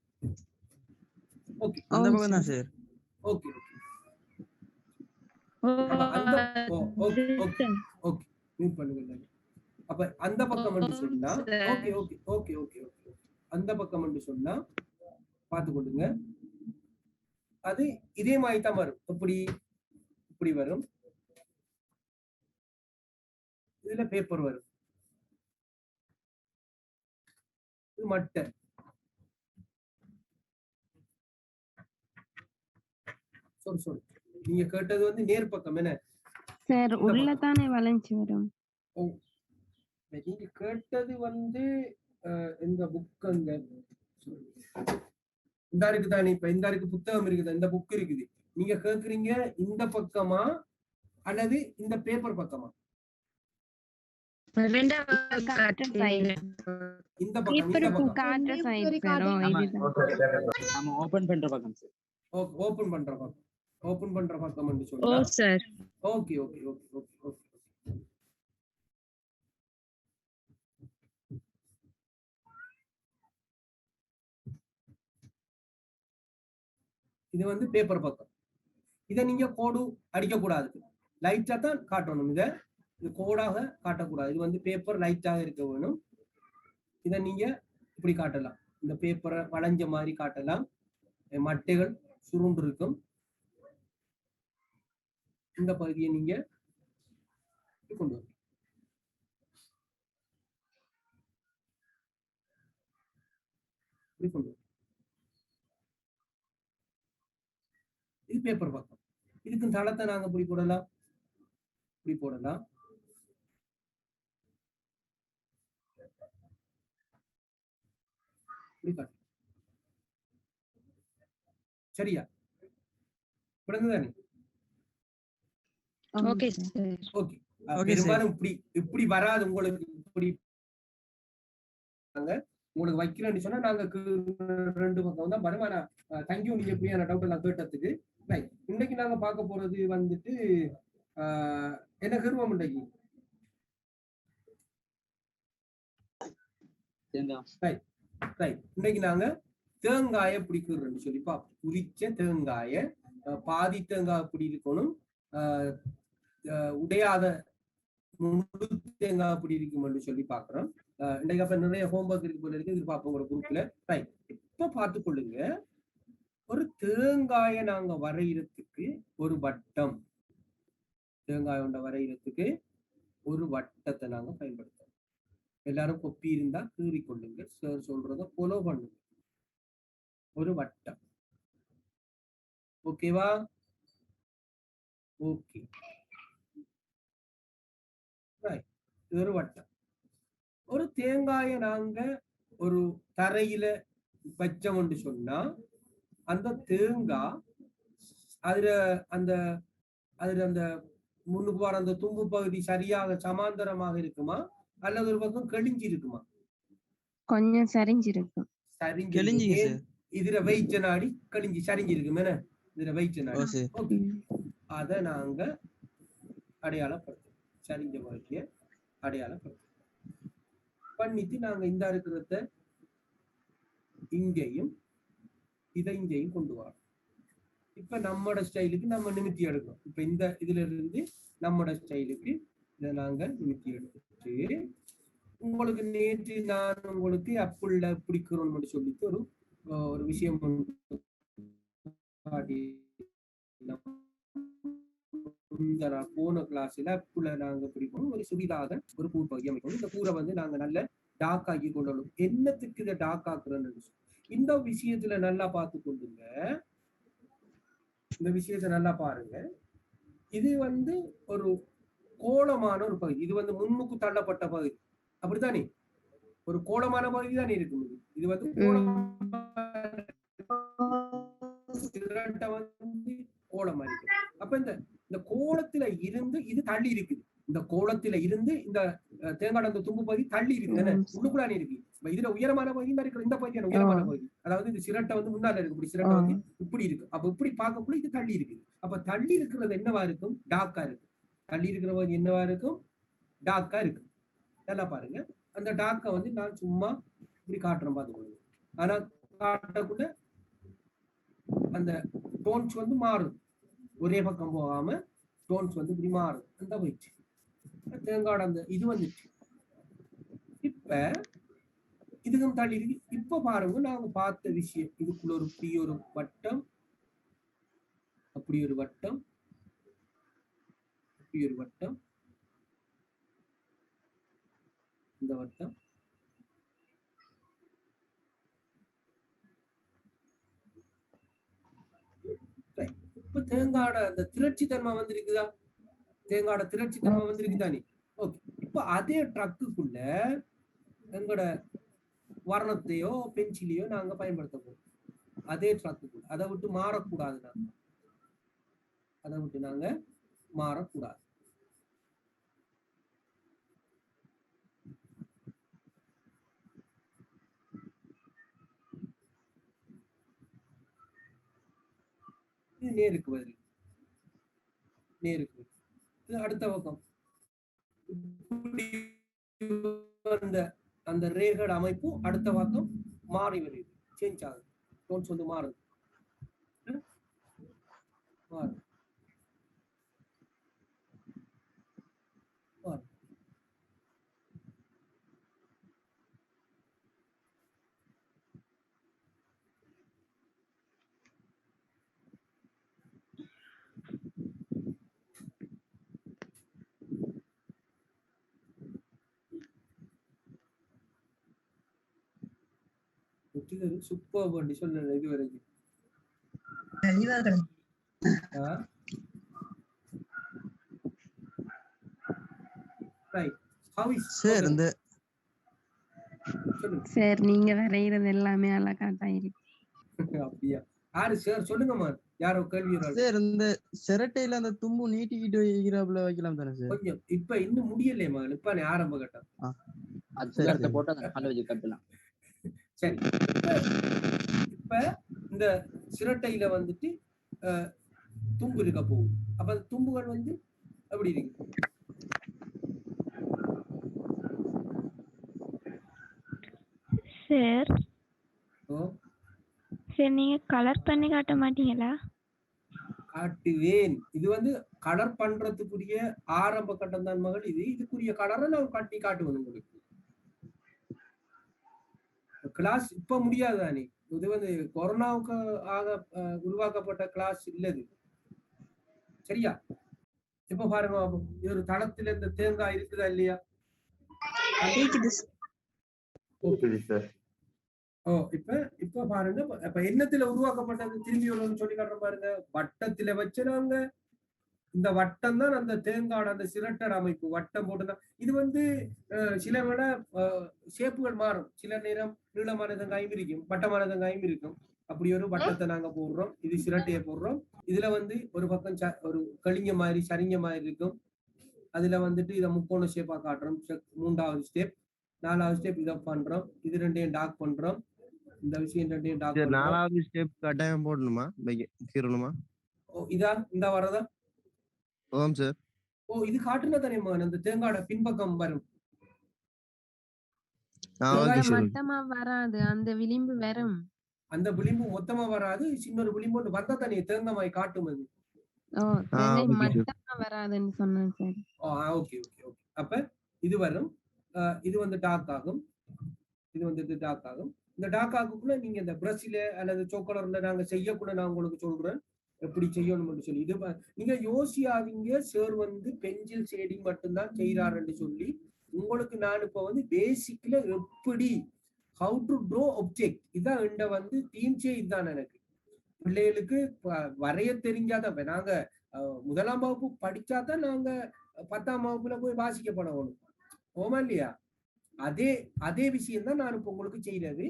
ஓகே அந்த ஆம் பக்கம் தான் சார். சார். ஓகே. அப்ப அந்த ஓகே ஓகே ஓகே மியூட் பண்ணுங்க. அப்ப அந்த பக்கம் என்று சொன்னா okay okay okay okay okay அந்த பக்கம் என்று சொன்னா பார்த்து கொள்ளுங்க. அது இதே மாதிரி தான் வரும். இப்படி இப்படி வரும். இதுல பேப்பர் வரும். இது மட்டை. சொல்லு நீங்க கேட்டது வந்து நேர் பக்கம் என்ன சார் உள்ளதானே வளைஞ்சு வரும். நீங்க கேட்டது வந்து இந்த புக் அங்க இந்த இருக்கு தானே, இப்ப இந்த இருக்கு புத்தகம் இருக்குது, இந்த புக் இருக்குது. நீங்க கேக்குறீங்க இந்த பக்கமா அல்லது இந்த பேப்பர் பக்கமா? இந்த பக்கம், இந்த பக்கம். காட்டுற சைடு சார். நம்ம ஓபன் பண்ற பக்கம் சார். ஓபன் பண்ற பக்கம். ஓபன் பண்ற பக்கம் என்று ஓ சொன்னா sir. Okay okay okay okay okay. இது வந்து பேப்பர் பக்கம். இதை நீங்க கோடு அடிக்க கூடாது, லைட்டா தான் காட்டணும். இது கோடாக காட்டக்கூடாது. இது வந்து பேப்பர் லைட்டாக இருக்க வேணும். இதை நீங்க இப்படி காட்டலாம், இந்த பேப்பரை வளைஞ்ச மாதிரி காட்டலாம். மட்டைகள் சுருண்டு இருக்கும். இந்த பகுதியை நீங்க கொண்டு வரணும். கொண்டு வரணும். இது பேப்பர் பக்கம். இதுக்கு தளத்தை நாங்க இப்படி போடலாம், இப்படி போடலாம். சரியா? விளங்குதானே? Okay sir. ஓகே. பெரும்பாலும் இப்படி வராது உங்களுக்கு. இப்படி உங்களுக்கு வைக்கிறேன்னு சொன்னா நாங்க ரெண்டு பக்கம் தான் வரும். ஆனா தேங்க்யூ, நீங்க எப்படியான டவுட் எல்லாம் கேட்டதுக்கு. இன்னைக்கு நாங்க பார்க்க போறது வந்துட்டு என்ன கருவம் இன்னைக்கு இன்னைக்கு நாங்க தேங்காயை பிடிக்கிறோம்னு சொல்லி பார்ப்போம். உரிச்ச தேங்காய பாதி தேங்காய் பிடி இருக்கணும், உடையாத முழு தேங்காய் பிடி இருக்கும்னு சொல்லி பாக்குறோம். இன்னைக்கு அப்ப நிறைய ஹோம்ஒர்க் இருக்கு போல இருக்கு, இது பார்ப்போம் ஒரு குரூப்ல. இப்ப பார்த்து கொள்ளுங்க, ஒரு தேங்காயை நாங்க வரைகிறதுக்கு ஒரு வட்டம், தேங்காய் ஒன்றை வரைகிறதுக்கு ஒரு வட்டத்தை நாங்க பயன்படுத்துறோம். எல்லாரும் கொப்பி இருந்தா கீறி கொள்ளுங்க, சார் சொல்றத ஃபாலோ பண்ணுங்க. ஒரு வட்டம், ஓகேவா? ஓகே, இது ஒரு வட்டம். ஒரு தேங்காயை நாங்க ஒரு தரையில வச்சோம்னு சொன்னா அந்த தேங்காய் அதுல அந்த முன்னுக்கு வர அந்த தும்பு பகுதி சரியாக சமாந்தரமாக இருக்குமா அல்லது ஒரு பக்கம் கெளிஞ்சி இருக்குமா? கொஞ்சம் சரிஞ்சிருக்கும். சரிஞ்சு இதுல வைச்ச நாடி கழிஞ்சி சரிஞ்சிருக்கும். என்ன இதுல வைச்ச நாடி? ஓகே, அதை நாங்க அடையாளப்படுத்தும், சரிஞ்ச பகுதியை அடையாளப்படுத்தும் பண்ணிட்டு நாங்க இந்த இருக்கிறத இங்கேயும் இதை இங்கேயும் கொண்டு வரோம். இப்ப நம்மோட ஸ்டைலுக்கு நம்ம நிமித்தி எடுக்கணும். இப்ப இந்த இதுல இருந்து நம்மோட ஸ்டைலுக்கு இதை நாங்க நிமித்தி எடுத்துட்டு, உங்களுக்கு நேற்று நான் உங்களுக்கு அப்புள்ள பிடிக்கிறோம்னு சொல்லிட்டு ஒரு விஷயம் போன கிளாஸ்ல அப்புள்ள நாங்க பிடிக்கணும். ஒரு சுடிதாக ஒரு பூ பகுதி அமைக்கணும். இந்த பூரை வந்து நாங்க நல்ல டார்க் ஆக்கி கொண்டு வரணும். என்னத்துக்கு இதை டார்க் ஆக்குறோம்னு இந்த விஷயத்துல நல்லா பார்த்து கொண்டுங்க. இந்த விஷயத்த நல்லா பாருங்க. இது வந்து ஒரு கோளமான ஒரு பகுதி. இது வந்து முன்னுக்கு தள்ளப்பட்ட பகுதி, அப்படித்தானே? ஒரு கோளமான பகுதி தானே இருக்கும். இது வந்து கோளமா இருக்கு. அப்ப இந்த கோலத்துல இருந்து இது தள்ளி இருக்குது. இந்த கோலத்துல இருந்து இந்த தேங்காய் அந்த தும்பு பகுதி தள்ளி இருக்கு, உள்ளுக்குள்ளானே இருக்கு. இதுல உயரமான பகுதி இருக்கு, இந்த பகுதியான உயரமான பகுதி. அதாவது இந்த சிரட்டை வந்து முன்னால இருக்கு, இப்படி சிரட்டை வந்து இப்படி இருக்கு. அப்ப இப்படி பார்க்கக்குள்ள இது தள்ளி இருக்கு. அப்ப தள்ளி இருக்கிறது என்னவா இருக்கும்? டார்க்கா இருக்கு. தள்ளி இருக்கிற பகுதி என்னவா இருக்கும்? டார்க்கா இருக்கு. நல்லா பாருங்க. அந்த டார்க்கை வந்து நான் சும்மா இப்படி காட்டுறேன், பார்த்துக்கொள்ளுங்க. ஆனா காட்டக்குள்ள அந்த டோன்ஸ் வந்து மாறும், ஒரே பக்கம் போகாம டோன்ஸ் வந்து இப்படி மாறும். அந்த போயிடுச்சு தேங்காய் அந்த இது வந்துச்சு. இப்ப இதுக்கும் தள்ளி இருக்கு. இப்ப பாருங்க, நாங்க பார்த்த விஷயம், இதுக்குள்ள ஒரு இப்படி ஒரு வட்டம், அப்படி ஒரு வட்டம், இப்படி ஒரு வட்டம், இந்த வட்டம், இப்ப தேங்காயோட அந்த திரட்சி தன்மை வந்திருக்குதா? தேங்காயோட திரட்சி தன்மை வந்திருக்குதானே? ஓகே. இப்ப அதே ட்ரக்குக்குள்ள எங்களோட வர்ணத்தையோ பென்சிலையோ நாங்க பயன்படுத்த போறோம். அதே ட்ரக்குக்குள்ள அதை விட்டு மாறக்கூடாது. அதை விட்டு நாங்க மாறக்கூடாது. இது நேருக்கு பதில், நேருக்கு. இது அடுத்த பக்கம் அந்த ரேகட் அமைப்பு அடுத்த பக்கம் மாறி வருது, சேஞ்ச் ஆகுது. டோன்ஸ் வந்து மாறுது, மாறுது. சூப்பர் பண்ணி சொல்ல இது வரைக்கும். சார் நீங்க வரைகிறது எல்லாமே அழகா தான் இருக்கு. அப்படியா? யாரு சார்? சொல்லுங்கம்மா, யாரோ கேள்வி சார். இந்த சிரட்டையில அந்த தும்பு நீட்டிக்கிட்டு வைக்கிறாப்புல வைக்கலாம் தானே சார்? கொஞ்சம் இப்ப இன்னும் முடியலையேம்மா, இப்ப ஆரம்ப கட்டம். அது போட்டா கல்ல வச்சு கட்டலாம். சரி, இப்ப இந்த சிரட்டையில வந்துட்டு தும்பு இருக்க போகுது. அப்ப அந்த தும்புகள் வந்து அப்படி இருக்கு. சார் சரி, நீங்க கலர் பண்ணி காட்ட மாட்டீங்களா? காட்டுவேன். இது வந்து கலர் பண்றதுக்குரிய ஆரம்ப கட்டம் தான் மகள். இதுக்குரிய கலரை நான் காட்டி காட்டுவேன் உங்களுக்கு. கிளாஸ் இப்ப முடியாதானே, இது வந்து கொரோனாவுக்கு உருவாக்கப்பட்ட கிளாஸ் இல்லது. சரியா? இப்ப பாருங்க, இது ஒரு தளத்துல இந்த தேங்காய் இருக்குதா இல்லையா? இப்ப பாருங்க, இப்ப எண்ணத்துல உருவாக்கப்பட்டது திரும்பி சொல்லி காட்டுறோம் பாருங்க. வட்டத்துல வச்சுனாங்க. இந்த வட்டம் தான் அந்த தேங்காயோட அந்த சிரட்டர் அமைப்பு. வட்டம் போட்டுதான் இது வந்து சில விட ஷேப்புகள் மாறும். சில நேரம் நீளமான தேங்காயும் இருக்கும், வட்டமான தேங்காயும் இருக்கும். அப்படி ஒரு வட்டத்தை நாங்க போடுறோம். இது சிரட்டையை போடுறோம். இதுல வந்து ஒரு பக்கம் ஒரு கலிங்க மாதிரி சரிங்க மாதிரி இருக்கும். அதுல வந்துட்டு இதை முக்கோண ஷேப்பா காட்டுறோம். 3வது ஸ்டெப், 4வது ஸ்டெப் இதை பண்றோம். இது ரெண்டையும் டாக் பண்றோம். இந்த விஷயம் ரெண்டையும் டாக் பண்றோம். 4வது ஸ்டெப் கட்டாயம் போடணுமா? கீறணுமா? இதா இந்த வரதா? ஆம் சார். இது காட்டுனா தானே அந்த தேங்காயோட பின்பக்கம் வரும். மொத்தமா வராது, அந்த விளிம்பு வரும். அந்த விளிம்பு மொத்தமா வராது, சின்னொரு விளிம்பு வந்தா தானே தேங்காய் காட்டும் அது. மொத்தமா வராதுன்னு சொன்னேன் சார். Okay okay okay. அப்ப இது வரும். இது வந்து டார்க் ஆகும். இது வந்து டார்க் ஆகும். இந்த டார்க் ஆகுக்குள்ள நீங்க இந்த பிரஷ்ல அல்லது சோக்கலர்ல நாங்க செய்யக்கூட நான் உங்களுக்கு சொல்றேன் எப்படி செய்யணும்னு சொல்லி. இது நீங்க யோசியாதீங்க சார் வந்து பென்சில் ஷேடிங் மட்டும்தான் செய்யறாருன்னு சொல்லி. உங்களுக்கு நான் இப்ப வந்து பேசிக்ல எப்படி ஹவு டு ட்ரா ஆப்ஜெக்ட் இதான் என்ற வந்து தீம்சே இதுதான். எனக்கு பிள்ளைகளுக்கு வரைய தெரிஞ்சாதான், நாங்க 1ஆம் வகுப்பு படிச்சாதான் நாங்க 10ஆம் வகுப்புல போய் வாசிக்கப்படணும். ஓமா இல்லையா? அதே அதே விஷயம் தான் நான் இப்ப உங்களுக்கு செய்யறது.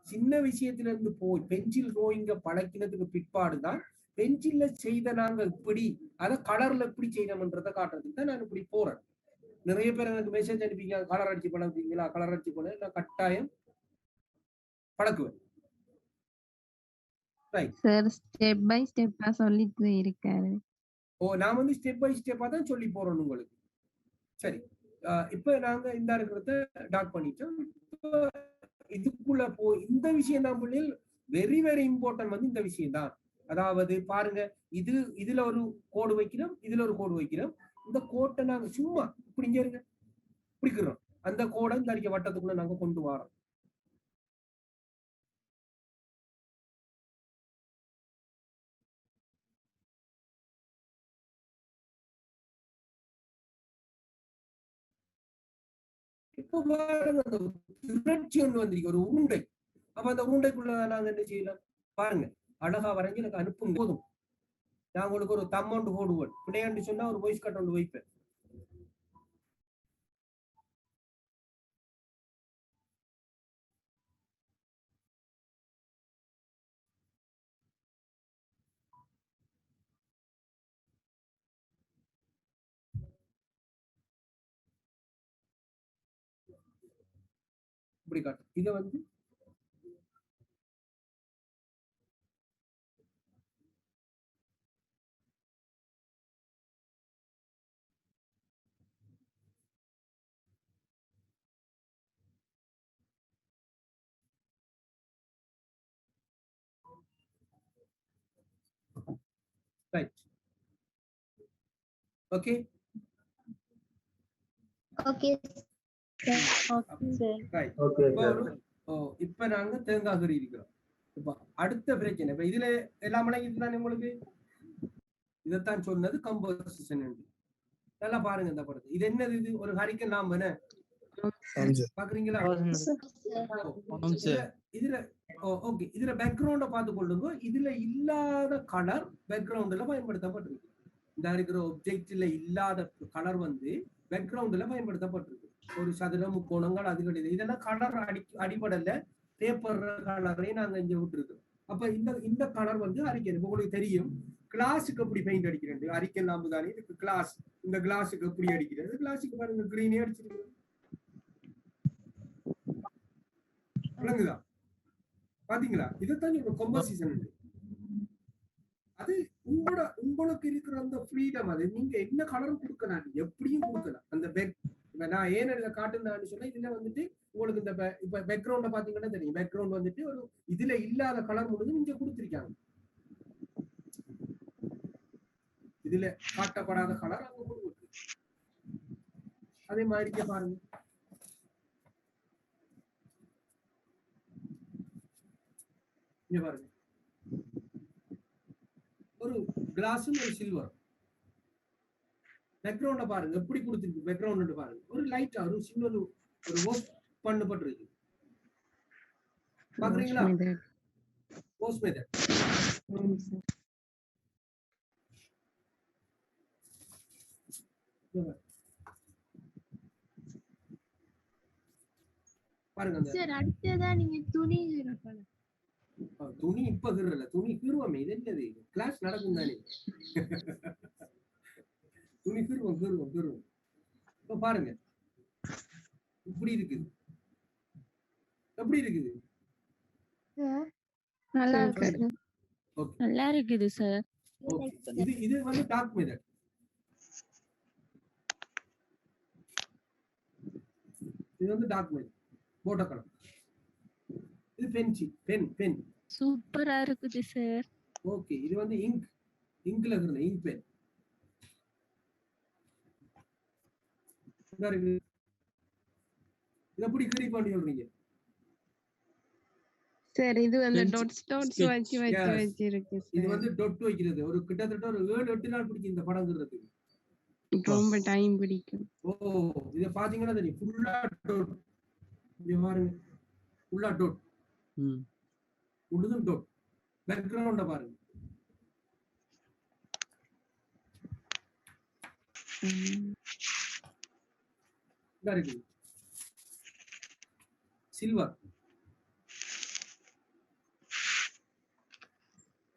சின்ன விஷயத்துல இருந்து போய் பென்சில் ட்ராயிங்க பழக்கினதுக்கு பிற்பாடுதான் பென்சில்ல செய்த நாங்க இப்படி அதை கலர்ல எப்படி செய்யணும்ன்றதை காட்டுறதுக்கு தான் நான் இப்படி போறேன். நிறைய பேர் எனக்கு மெசேஜ் அனுப்பிங்க, கலர் அடிச்சு பழகுவீங்களா? கலர் அடிச்சு போன நான் கட்டாயம் பழக்குவேன். சார் ஸ்டெப் பை ஸ்டெப்பா சொல்லிட்டு இருக்காரு. நான் வந்து ஸ்டெப் பை ஸ்டெப்பா தான் சொல்லி போறேன் உங்களுக்கு. சரி, இப்ப நாங்க இந்த இருக்கிறத டாக் பண்ணிட்டோம். இதுக்குள்ள இந்த விஷயம் தான் பிள்ளைகள் வெரி வெரி இம்பார்ட்டன்ட் வந்து இந்த விஷயம் தான். அதாவது பாருங்க, இதுல ஒரு கோடு வைக்கிறோம், இதுல ஒரு கோடு வைக்கிறோம். இந்த கோட்டை நாங்க சும்மா இப்படி இங்க இருங்க பிடிக்கிறோம். அந்த கோடை இந்த அடிக்க வட்டத்துக்குள்ள நாங்க கொண்டு வரோம். இப்போ பாருங்க, அந்த திரட்சி ஒன்று வந்திருக்கு, ஒரு உருண்டை. அப்ப அந்த உருண்டைக்குள்ள நாங்க என்ன செய்யலாம் பாருங்க. அழகா வரைஞ்சு எனக்கு அனுப்பும் போதும் நான் உங்களுக்கு ஒரு தம்மௌண்ட் போடுவேன். பிள்ளையாண்டு சொன்னா ஒரு வாய்ஸ் கட் ஒன்று வைப்பேன். இப்படி காட்டும். இதை வந்து ரைட். Okay okay right. இப்ப நாங்க தேங்காய் கறி இருக்கிறோம். இப்ப அடுத்த பிரச்சனை, இப்ப இதுல எல்லாம் விளங்கிட்டு உங்களுக்கு இதைத்தான் சொன்னது கம்போசிஷன். நல்லா பாருங்க இந்த படத்தை. இது என்னது? இது ஒரு ஹரிக்கன் லாம்பு பாக்குறீங்களா? இதுல ஓகே, இதுல பேக்ரவுண்ட பார்த்து கொள்ளுங்க. இதுல இல்லாத கலர் பேக்ரவுண்ட்ல பயன்படுத்தப்பட்டிருக்கு. இந்த இருக்கிற ஒப்ஜெக்ட்ல இல்லாத கலர் வந்து பேக்ரவுண்ட்ல பயன்படுத்தப்பட்டிருக்கு. ஒரு சதுர முக்கோணங்கள் அதுகள் இதெல்லாம் கலர் அடிப்படையில பேப்பர் கலரை நாங்க இங்க விட்டுருக்கோம். அப்ப இந்த கலர் வந்து அரிக்கணும். உங்களுக்கு தெரியும் கிளாஸுக்கு எப்படி பெயிண்ட் அடிக்கிறேன். அரிக்கல் லாம்பு தானே இதுக்கு கிளாஸ். இந்த கிளாஸுக்கு எப்படி அடிக்கிறது? கிளாஸுக்கு பாருங்க கிரீனே அடிச்சிருக்கோம். விளங்குதா? பாத்தீங்களா? இதைத்தான் ஒரு கம்போசிஷன். அது உங்களுக்கு இருக்கிற அந்த ஃப்ரீடம். அது நீங்க என்ன கலரும் கொடுக்கலாம், எப்படியும் கொடுக்கலாம். அந்த நான் ஏன் இதை காட்டுனான்னு சொன்னா, இதுல வந்துட்டு உங்களுக்கு இந்த இப்ப பேக்ரவுண்ட பாத்தீங்கன்னா தெரியும். பேக்ரவுண்ட் வந்துட்டு ஒரு இதுல இல்லாத கலர் முழுதும் இங்க கொடுத்திருக்காங்க. இதுல காட்டப்படாத கலர் அங்க கொடுத்து. அதே மாதிரி பாருங்க, இங்க பாருங்க, ஒரு கிளாஸும் ஒரு சில்வர். பேக்ரவுண்ட பாருங்க எப்படி கொடுத்துருக்கு. பேக்ரவுண்ட் பாருங்க, ஒரு லைட்டா ஒரு சின்ன ஒரு வோஸ் பண்ணப்பட்டிருக்கு. பாக்குறீங்களா? Vosges method. பாருங்க. சார் அடுத்ததா நீங்க துணி துணி இப்ப கீறல, துணி கீறுவோமே. இது என்னது? கிளாஸ் நடக்கும் தானே. துணி கீறுவோம். இப்ப பாருங்க இப்படி இருக்குது. எப்படி இருக்குது? நல்லா இருக்கு. நல்லா இருக்குது சார். இது வந்து டார்க் மெத்தட். இது வந்து டார்க் மெத்தட், போட்டோ கலர். இது பென்சில் பென் சூப்பரா இருக்குது சார். ஓகே, இது வந்து இங்க்ல இருக்கிற இங்க் பென். இது எப்படி கிரி பண்ணி சொல்றீங்க சார்? இது வந்து டாட்ஸ் வச்சு இருக்கு. இது வந்து டொட் வைக்கிறது ஒரு கிட்டத்தட்ட ஒரு 7-8 நாள் பிடிக்கும் இந்த படங்கிறதுக்கு. ரொம்ப டைம் பிடிக்கும். இத பாத்தீங்கன்னா தெரியும். ஃபுல்லா டொட். இங்க பாருங்க, ஃபுல்லா டொட். முழுதும் டொட். பேக்ரவுண்ட பாருங்க. இதா இருக்கு சில்வர்.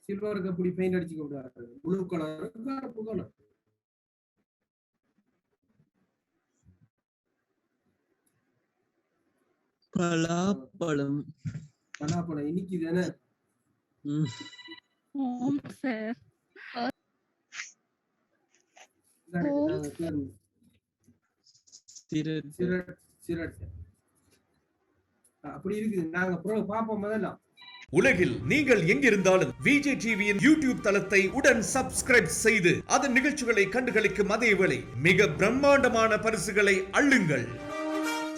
சில்வருக்கு அப்படி பெயிண்ட் அடிச்சு கொடுத்தாரு. ப்ளூ கலர், கருப்பு கலர். பலாப்பழம். பலாப்பழம் இன்னைக்கு தானே. ஓம் சார். அப்படி இருக்குது. நாங்க பாப்போம் முதல்ல. உலகில் நீங்கள் எங்கிருந்தாலும் விஜய் டிவியின் யூடியூப் தளத்தை உடன் சப்ஸ்கிரைப் செய்து அதன் நிகழ்ச்சிகளை கண்டுகளிக்கும் அதேவேளை மிக பிரம்மாண்டமான பரிசுகளை அள்ளுங்கள்.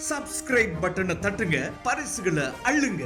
சப்ஸ்கிரைப் பட்டனை தட்டுங்க, பரிசுகளை அள்ளுங்க.